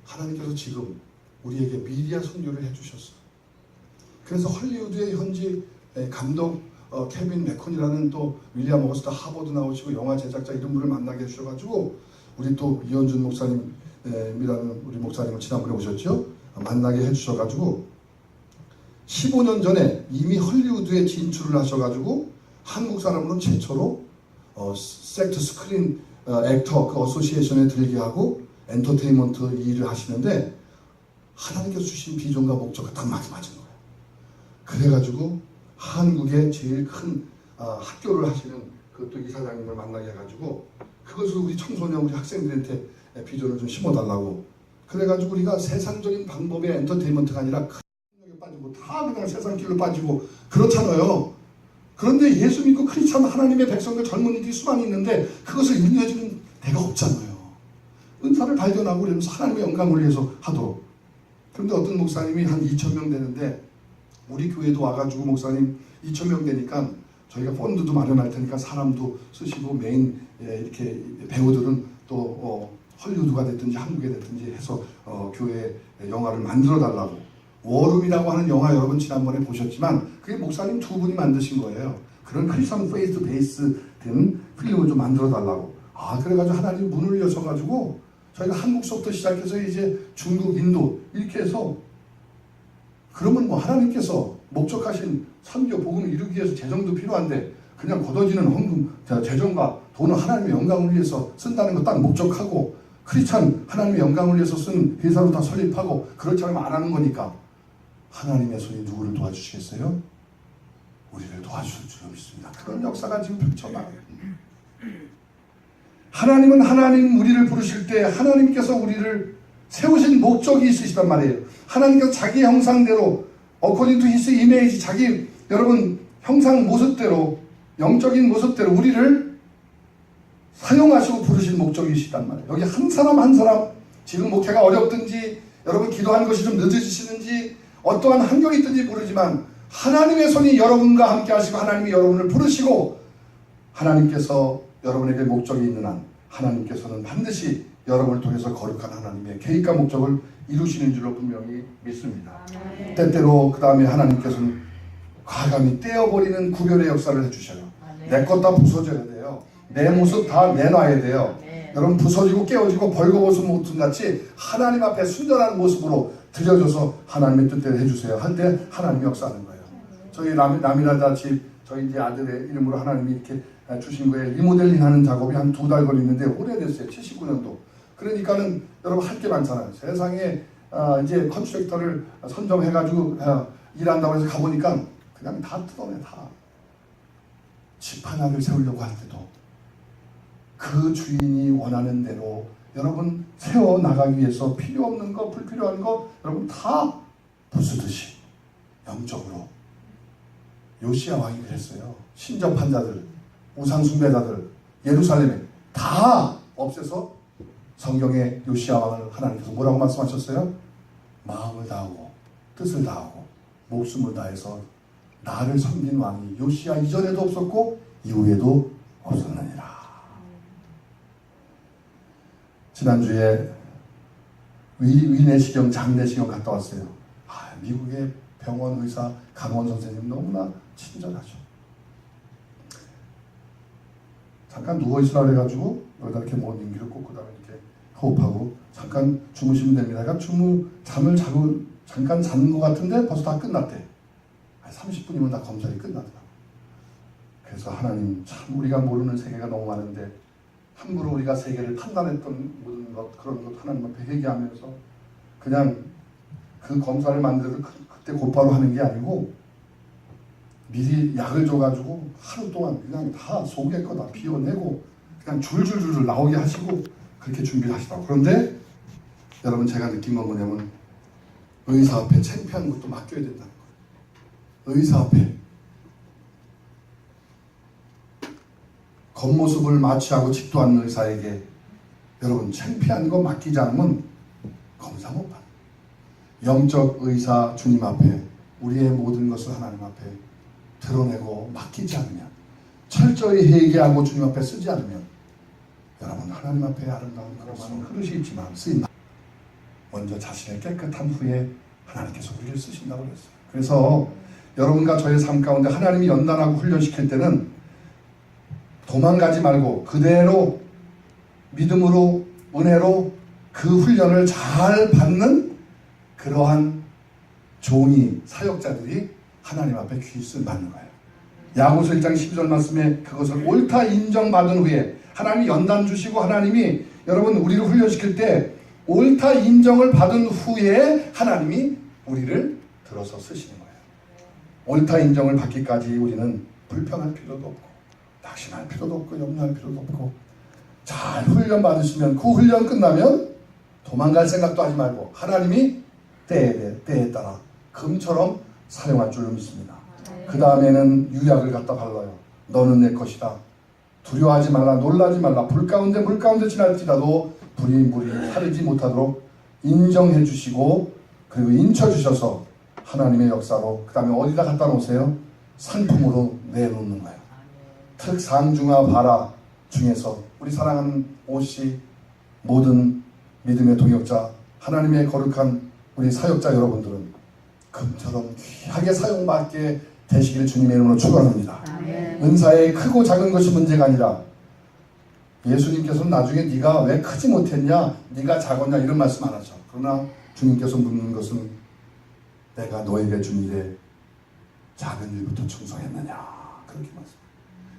S1: 하나님께서 지금 우리에게 미디어 선교를 해주셨어. 그래서 헐리우드의 현지 감독 케빈 맥콘이라는 또 윌리엄 오거스트 하버드 나오시고 영화 제작자 이런 분을 만나게 해주셔가지고 우리 또 이현준 목사님이라는 우리 목사님을 지난번에 오셨죠? 만나게 해주셔가지고 15년 전에 이미 헐리우드에 진출을 하셔가지고 한국 사람으로 최초로 섹트 스크린 액터 그 어소시에이션에 들게 하고 엔터테인먼트 일을 하시는데 하나님께서 주신 비전과 목적과 딱 맞는 거예요. 그래가지고 한국의 제일 큰 학교를 하시는 그것도 이사장님을 만나게 해가지고 그것을 우리 청소년 우리 학생들한테 비전을 좀 심어달라고 그래가지고 우리가 세상적인 방법의 엔터테인먼트가 아니라 큰 영역에 빠지고 다 그냥 세상 길로 빠지고 그렇잖아요. 그런데 예수 믿고 크리스찬 하나님의 백성들 젊은이들이 수많이 있는데 그것을 인도해주는 데가 없잖아요. 은사를 발견하고 그러면서 하나님의 영광을 위해서 하도록. 그런데 어떤 목사님이 한 2,000명 되는데 우리 교회도 와가지고 목사님 2,000명 되니까 저희가 펀드도 마련할 테니까 사람도 쓰시고 메인 이렇게 배우들은 또 헐리우드가 됐든지 한국에 됐든지 해서 교회 영화를 만들어 달라고. 워룸이라고 하는 영화 여러분 지난번에 보셨지만 그게 목사님 두 분이 만드신 거예요. 그런 크리스천 페이스 베이스 된 필름을 좀 만들어 달라고. 그래가지고 하나님 문을 여셔가지고 저희가 한국서부터 시작해서 이제 중국, 인도 이렇게 해서 그러면 뭐 하나님께서 목적하신 선교 복음을 이루기 위해서 재정도 필요한데 그냥 걷어지는 헌금, 재정과 돈은 하나님의 영광을 위해서 쓴다는 거 딱 목적하고 크리스찬 하나님의 영광을 위해서 쓴 회사로 다 설립하고 그렇지 않으면 안 하는 거니까 하나님의 손이 누구를 도와주시겠어요? 우리를 도와줄 줄로 믿습니다. 그런 역사가 지금 펼쳐나가요. 하나님은 하나님 우리를 부르실 때 하나님께서 우리를 세우신 목적이 있으시단 말이에요. 하나님께서 자기 형상대로 according to his image 자기 여러분 형상 모습대로 영적인 모습대로 우리를 사용하시고 부르신 목적이시단 말이에요. 여기 한 사람 한 사람 지금 목회가 어렵든지 여러분 기도하는 것이 좀 늦어지시는지 어떠한 환경이 있든지 모르지만 하나님의 손이 여러분과 함께 하시고 하나님이 여러분을 부르시고 하나님께서 여러분에게 목적이 있는 한 하나님께서는 반드시 여러분을 통해서 거룩한 하나님의 계획과 목적을 이루시는 줄로 분명히 믿습니다. 때때로 그 다음에 하나님께서는 과감히 떼어버리는 구별의 역사를 해주셔요. 내 것 다 부서져야 돼요. 내 모습 다 내놔야 돼요. 여러분 부서지고 깨어지고 벌거벗은 모습 같이 하나님 앞에 순전한 모습으로 드려줘서 하나님의 뜻대로 해주세요. 할 때 하나님이 역사하는 거예요. 저희 남이라자 집 저희 이제 아들의 이름으로 하나님이 이렇게 주신 거에 리모델링 하는 작업이 한 2달 걸리는데 오래됐어요. 79년도. 그러니까는 여러분 할 게 많잖아요. 세상에 이제 컨스트럭터를 선정해가지고 일한다고 해서 가보니까 그냥 다 뜯어내 다. 집 하나를 세우려고 할 때도 그 주인이 원하는 대로 여러분 세워나가기 위해서 필요 없는 거 불필요한 거 여러분 다 부수듯이 영적으로 요시야 왕이 그랬어요. 신접한 자들 우상 숭배자들 예루살렘에 다 없애서 성경에 요시야 왕을 하나님께서 뭐라고 말씀하셨어요? 마음을 다하고 뜻을 다하고 목숨을 다해서 나를 섬긴 왕이 요시야 이전에도 없었고 이후에도 없었느니라. 지난주에 위내시경 장내시경 갔다 왔어요. 미국의 병원 의사 간호원 선생님 너무나 친절하죠. 잠깐 누워있으라 그래가지고 여기다 이렇게 뭐 인기를 꽂고 그다음에 이렇게 호흡하고 잠깐 주무시면 됩니다. 그러니까 잠을 자고 잠깐 자는 것 같은데 벌써 다 끝났대. 30분이면 다 검사가 끝나더라고. 그래서 하나님 참 우리가 모르는 세계가 너무 많은데 함부로 우리가 세계를 판단했던 모든 것 그런 것 하나님 앞에 회개하면서 그냥 그 검사를 만들어도 그때 곧바로 하는 게 아니고 미리 약을 줘가지고 하루 동안 그냥 다 속에 거 다 비워내고 그냥 줄줄줄 나오게 하시고 그렇게 준비를 하시더라고요. 그런데 여러분 제가 느낀 건 뭐냐면 의사 앞에 창피한 것도 맡겨야 된다는 거예요. 의사 앞에 겉모습을 마취하고 직도하는 의사에게 여러분 창피한 거 맡기지 않으면 검사 못 받아요. 영적 의사 주님 앞에 우리의 모든 것을 하나님 앞에 드러내고 맡기지 않으면 철저히 회개하고 주님 앞에 쓰지 않으면 여러분 하나님 앞에 아름다운 그런 많은 그릇이 있지만 쓰인다. 먼저 자신을 깨끗한 후에 하나님께서 우리를 쓰신다고 그랬어요. 그래서 여러분과 저의 삶 가운데 하나님이 연단하고 훈련시킬 때는 도망가지 말고 그대로 믿음으로 은혜로 그 훈련을 잘 받는 그러한 종이 사역자들이 하나님 앞에 귀순 받는 거예요. 야고보서 1장 12절 말씀에 그것을 옳다 인정받은 후에 하나님이 연단 주시고 하나님이 여러분 우리를 훈련시킬 때 옳다 인정을 받은 후에 하나님이 우리를 들어서 쓰시는 거예요. 옳다 인정을 받기까지 우리는 불평할 필요도 없고 낙심할 필요도 없고 염려할 필요도 없고 잘 훈련 받으시면 그 훈련 끝나면 도망갈 생각도 하지 말고 하나님이 때에 따라 금처럼 사용할 줄로 믿습니다. 그 다음에는 유약을 갖다 발라요. 너는 내 것이다. 두려워하지 말라, 놀라지 말라. 불 가운데 물 가운데 지날지라도 불이 물이 타르지 못하도록 인정해 주시고 그리고 인쳐 주셔서 하나님의 역사로 그 다음에 어디다 갖다 놓으세요? 상품으로 내놓는 거예요. 특상중하 바라 중에서 우리 사랑하는 오씨 모든 믿음의 동역자 하나님의 거룩한 우리 사역자 여러분들은 금처럼 귀하게 사용받게 되시기를 주님의 이름으로 축원합니다. 은사의 크고 작은 것이 문제가 아니라 예수님께서는 나중에 네가 왜 크지 못했냐 네가 작았냐 이런 말씀 안 하죠. 그러나 주님께서 묻는 것은 내가 너에게 준 일에 작은 일부터 충성했느냐 그렇게 말씀합니다.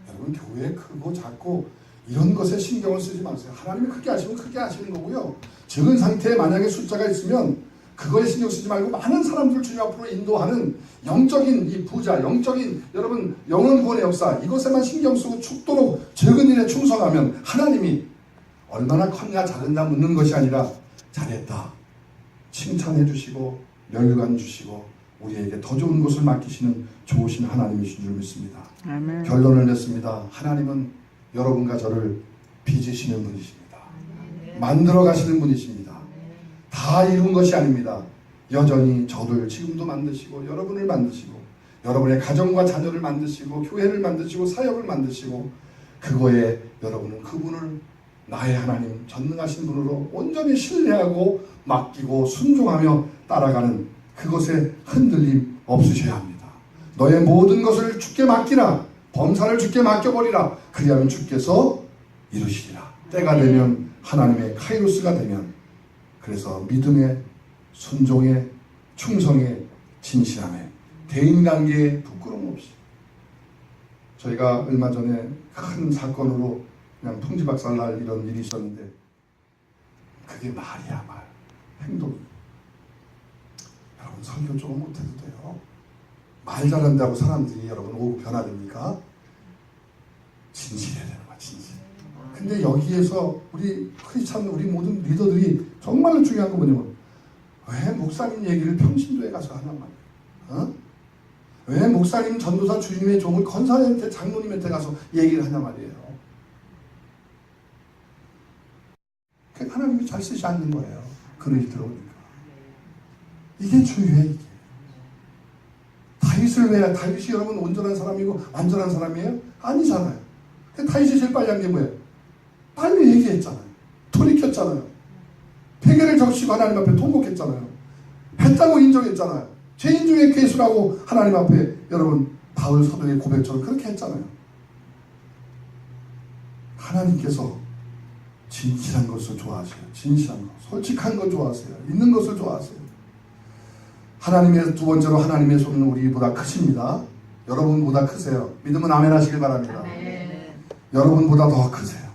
S1: 여러분 교회 크고 작고 이런 것에 신경을 쓰지 마세요. 하나님이 크게 하시면 크게 하시는 거고요. 적은 상태에 만약에 숫자가 있으면 그거에 신경 쓰지 말고 많은 사람들 주님 앞으로 인도하는 영적인 이 부자, 영적인 여러분 영혼 구원의 역사 이것에만 신경 쓰고 죽도록 적은 일에 충성하면 하나님이 얼마나 컸냐 작은냐 묻는 것이 아니라 잘했다 칭찬해 주시고 멸관 주시고 우리에게 더 좋은 것을 맡기시는 좋으신 하나님이신 줄 믿습니다.
S2: 아멘.
S1: 결론을 냈습니다. 하나님은 여러분과 저를 빚으시는 분이십니다. 만들어 가시는 분이십니다. 다 이룬 것이 아닙니다. 여전히 저를 지금도 만드시고 여러분을 만드시고 여러분의 가정과 자녀를 만드시고 교회를 만드시고 사역을 만드시고 그거에 여러분은 그분을 나의 하나님 전능하신 분으로 온전히 신뢰하고 맡기고 순종하며 따라가는 그것에 흔들림 없으셔야 합니다. 너의 모든 것을 주께 맡기라. 범사를 주께 맡겨버리라. 그리하면 주께서 이루시리라. 때가 되면 하나님의 카이로스가 되면 그래서 믿음의 순종의 충성의 진실함에 대인관계에 부끄러움 없이 저희가 얼마 전에 큰 사건으로 그냥 풍지박살날 이런 일이 있었는데 그게 말이야 말 행동이 여러분 설교 조금 못해도 돼요. 말 잘한다고 사람들이 여러분 오고 변화됩니까? 진실해야 되는 거야 진실. 근데 여기에서 우리 크리스찬 우리 모든 리더들이 정말로 중요한 건 뭐냐면 왜 목사님 얘기를 평신도에 가서 하냔 말이야. 어? 왜 목사님 전도사 주님의 종을 권사님한테 장로님한테 가서 얘기를 하냔 말이에요. 하나님이 잘 쓰지 않는 거예요. 그릇이 들어오니까. 이게 중요해 이게. 다윗을 왜 다윗이 여러분 온전한 사람이고 완전한 사람이에요? 아니잖아요. 다윗이 제일 빨리 한 게 뭐예요? 빨리 얘기했잖아요. 돌이켰잖아요. 회개를 적시고 하나님 앞에 통곡했잖아요. 했다고 인정했잖아요. 죄인 중에 괴수라고 하나님 앞에 여러분 바울 사도의 고백처럼 그렇게 했잖아요. 하나님께서 진실한 것을 좋아하세요. 진실한 것, 솔직한 것 좋아하세요. 있는 것을 좋아하세요. 하나님의 두 번째로 하나님의 손은 우리보다 크십니다. 여러분보다 크세요. 믿으면 아멘 하시길 바랍니다.
S2: 아멘.
S1: 여러분보다 더 크세요.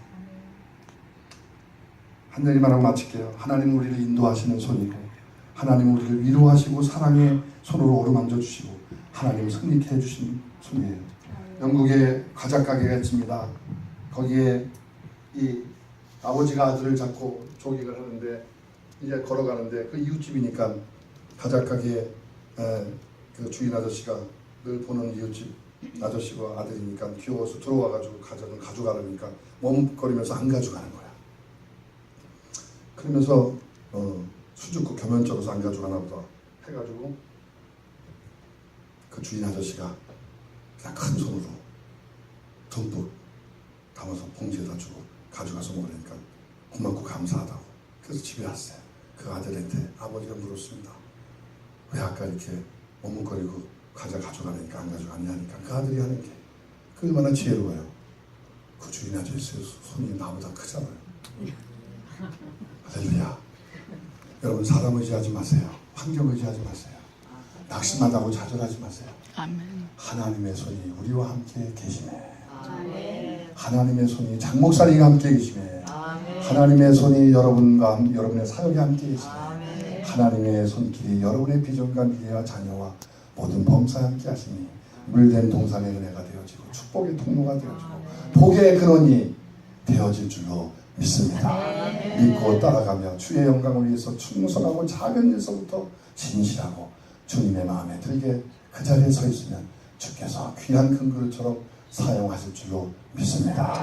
S1: 한 얘기만 하고 마칠게요. 하나님은 우리를 인도하시는 손이고 하나님 우리를 위로하시고 사랑의 손으로 어루만져 주시고 하나님 승리케 해주신 손이에요. 영국에 과자 가게가 있습니다. 거기에 이 아버지가 아들을 잡고 조깅을 하는데 이제 걸어가는데 그 이웃집이니까 과자 가게에 그 주인 아저씨가 늘 보는 이웃집 아저씨가 아들이니까 귀여워서 들어와가지고 과자를 가져가려니까 머뭇거리면서 안 가져가는 거야. 그러면서 수줍고 겸연쩍어서 안 가져가나 보다 해가지고 그 주인 아저씨가 그냥 큰 손으로 듬뿍 담아서 봉지에다 주고 가져가서 먹으니까 고맙고 감사하다고. 그래서 집에 왔어요. 그 아들한테 아버지가 물었습니다. 왜 아까 이렇게 머뭇거리고 과자 가져가니까 안 가져갔냐니까 그 아들이 하는 게 그 얼마나 지혜로워요. 그 주인 아저씨 손이 나보다 크잖아요. 할렐루야. 여러분 사람 의지하지 마세요. 환경 의지하지 마세요. 낙심하다고 좌절하지 마세요.
S2: 아멘.
S1: 하나님의 손이 우리와 함께 계시네.
S2: 아멘.
S1: 하나님의 손이 장 목사님과 함께 계시네.
S2: 아멘.
S1: 하나님의 손이 여러분과 여러분의 사역에 함께 계시네.
S2: 아멘.
S1: 하나님의 손길이 여러분의 비전과 미래와 자녀와 모든 범사에 함께 하시니 물된 동산의 은혜가 되어지고 축복의 통로가 되어지고 복의 근원이 되어질 줄로 믿습니다. 믿고 따라가며 주의 영광을 위해서 충성하고 작은 일서부터 진실하고 주님의 마음에 들게 그 자리에 서 있으면 주께서 귀한 큰 그릇처럼 사용하실 줄로 믿습니다.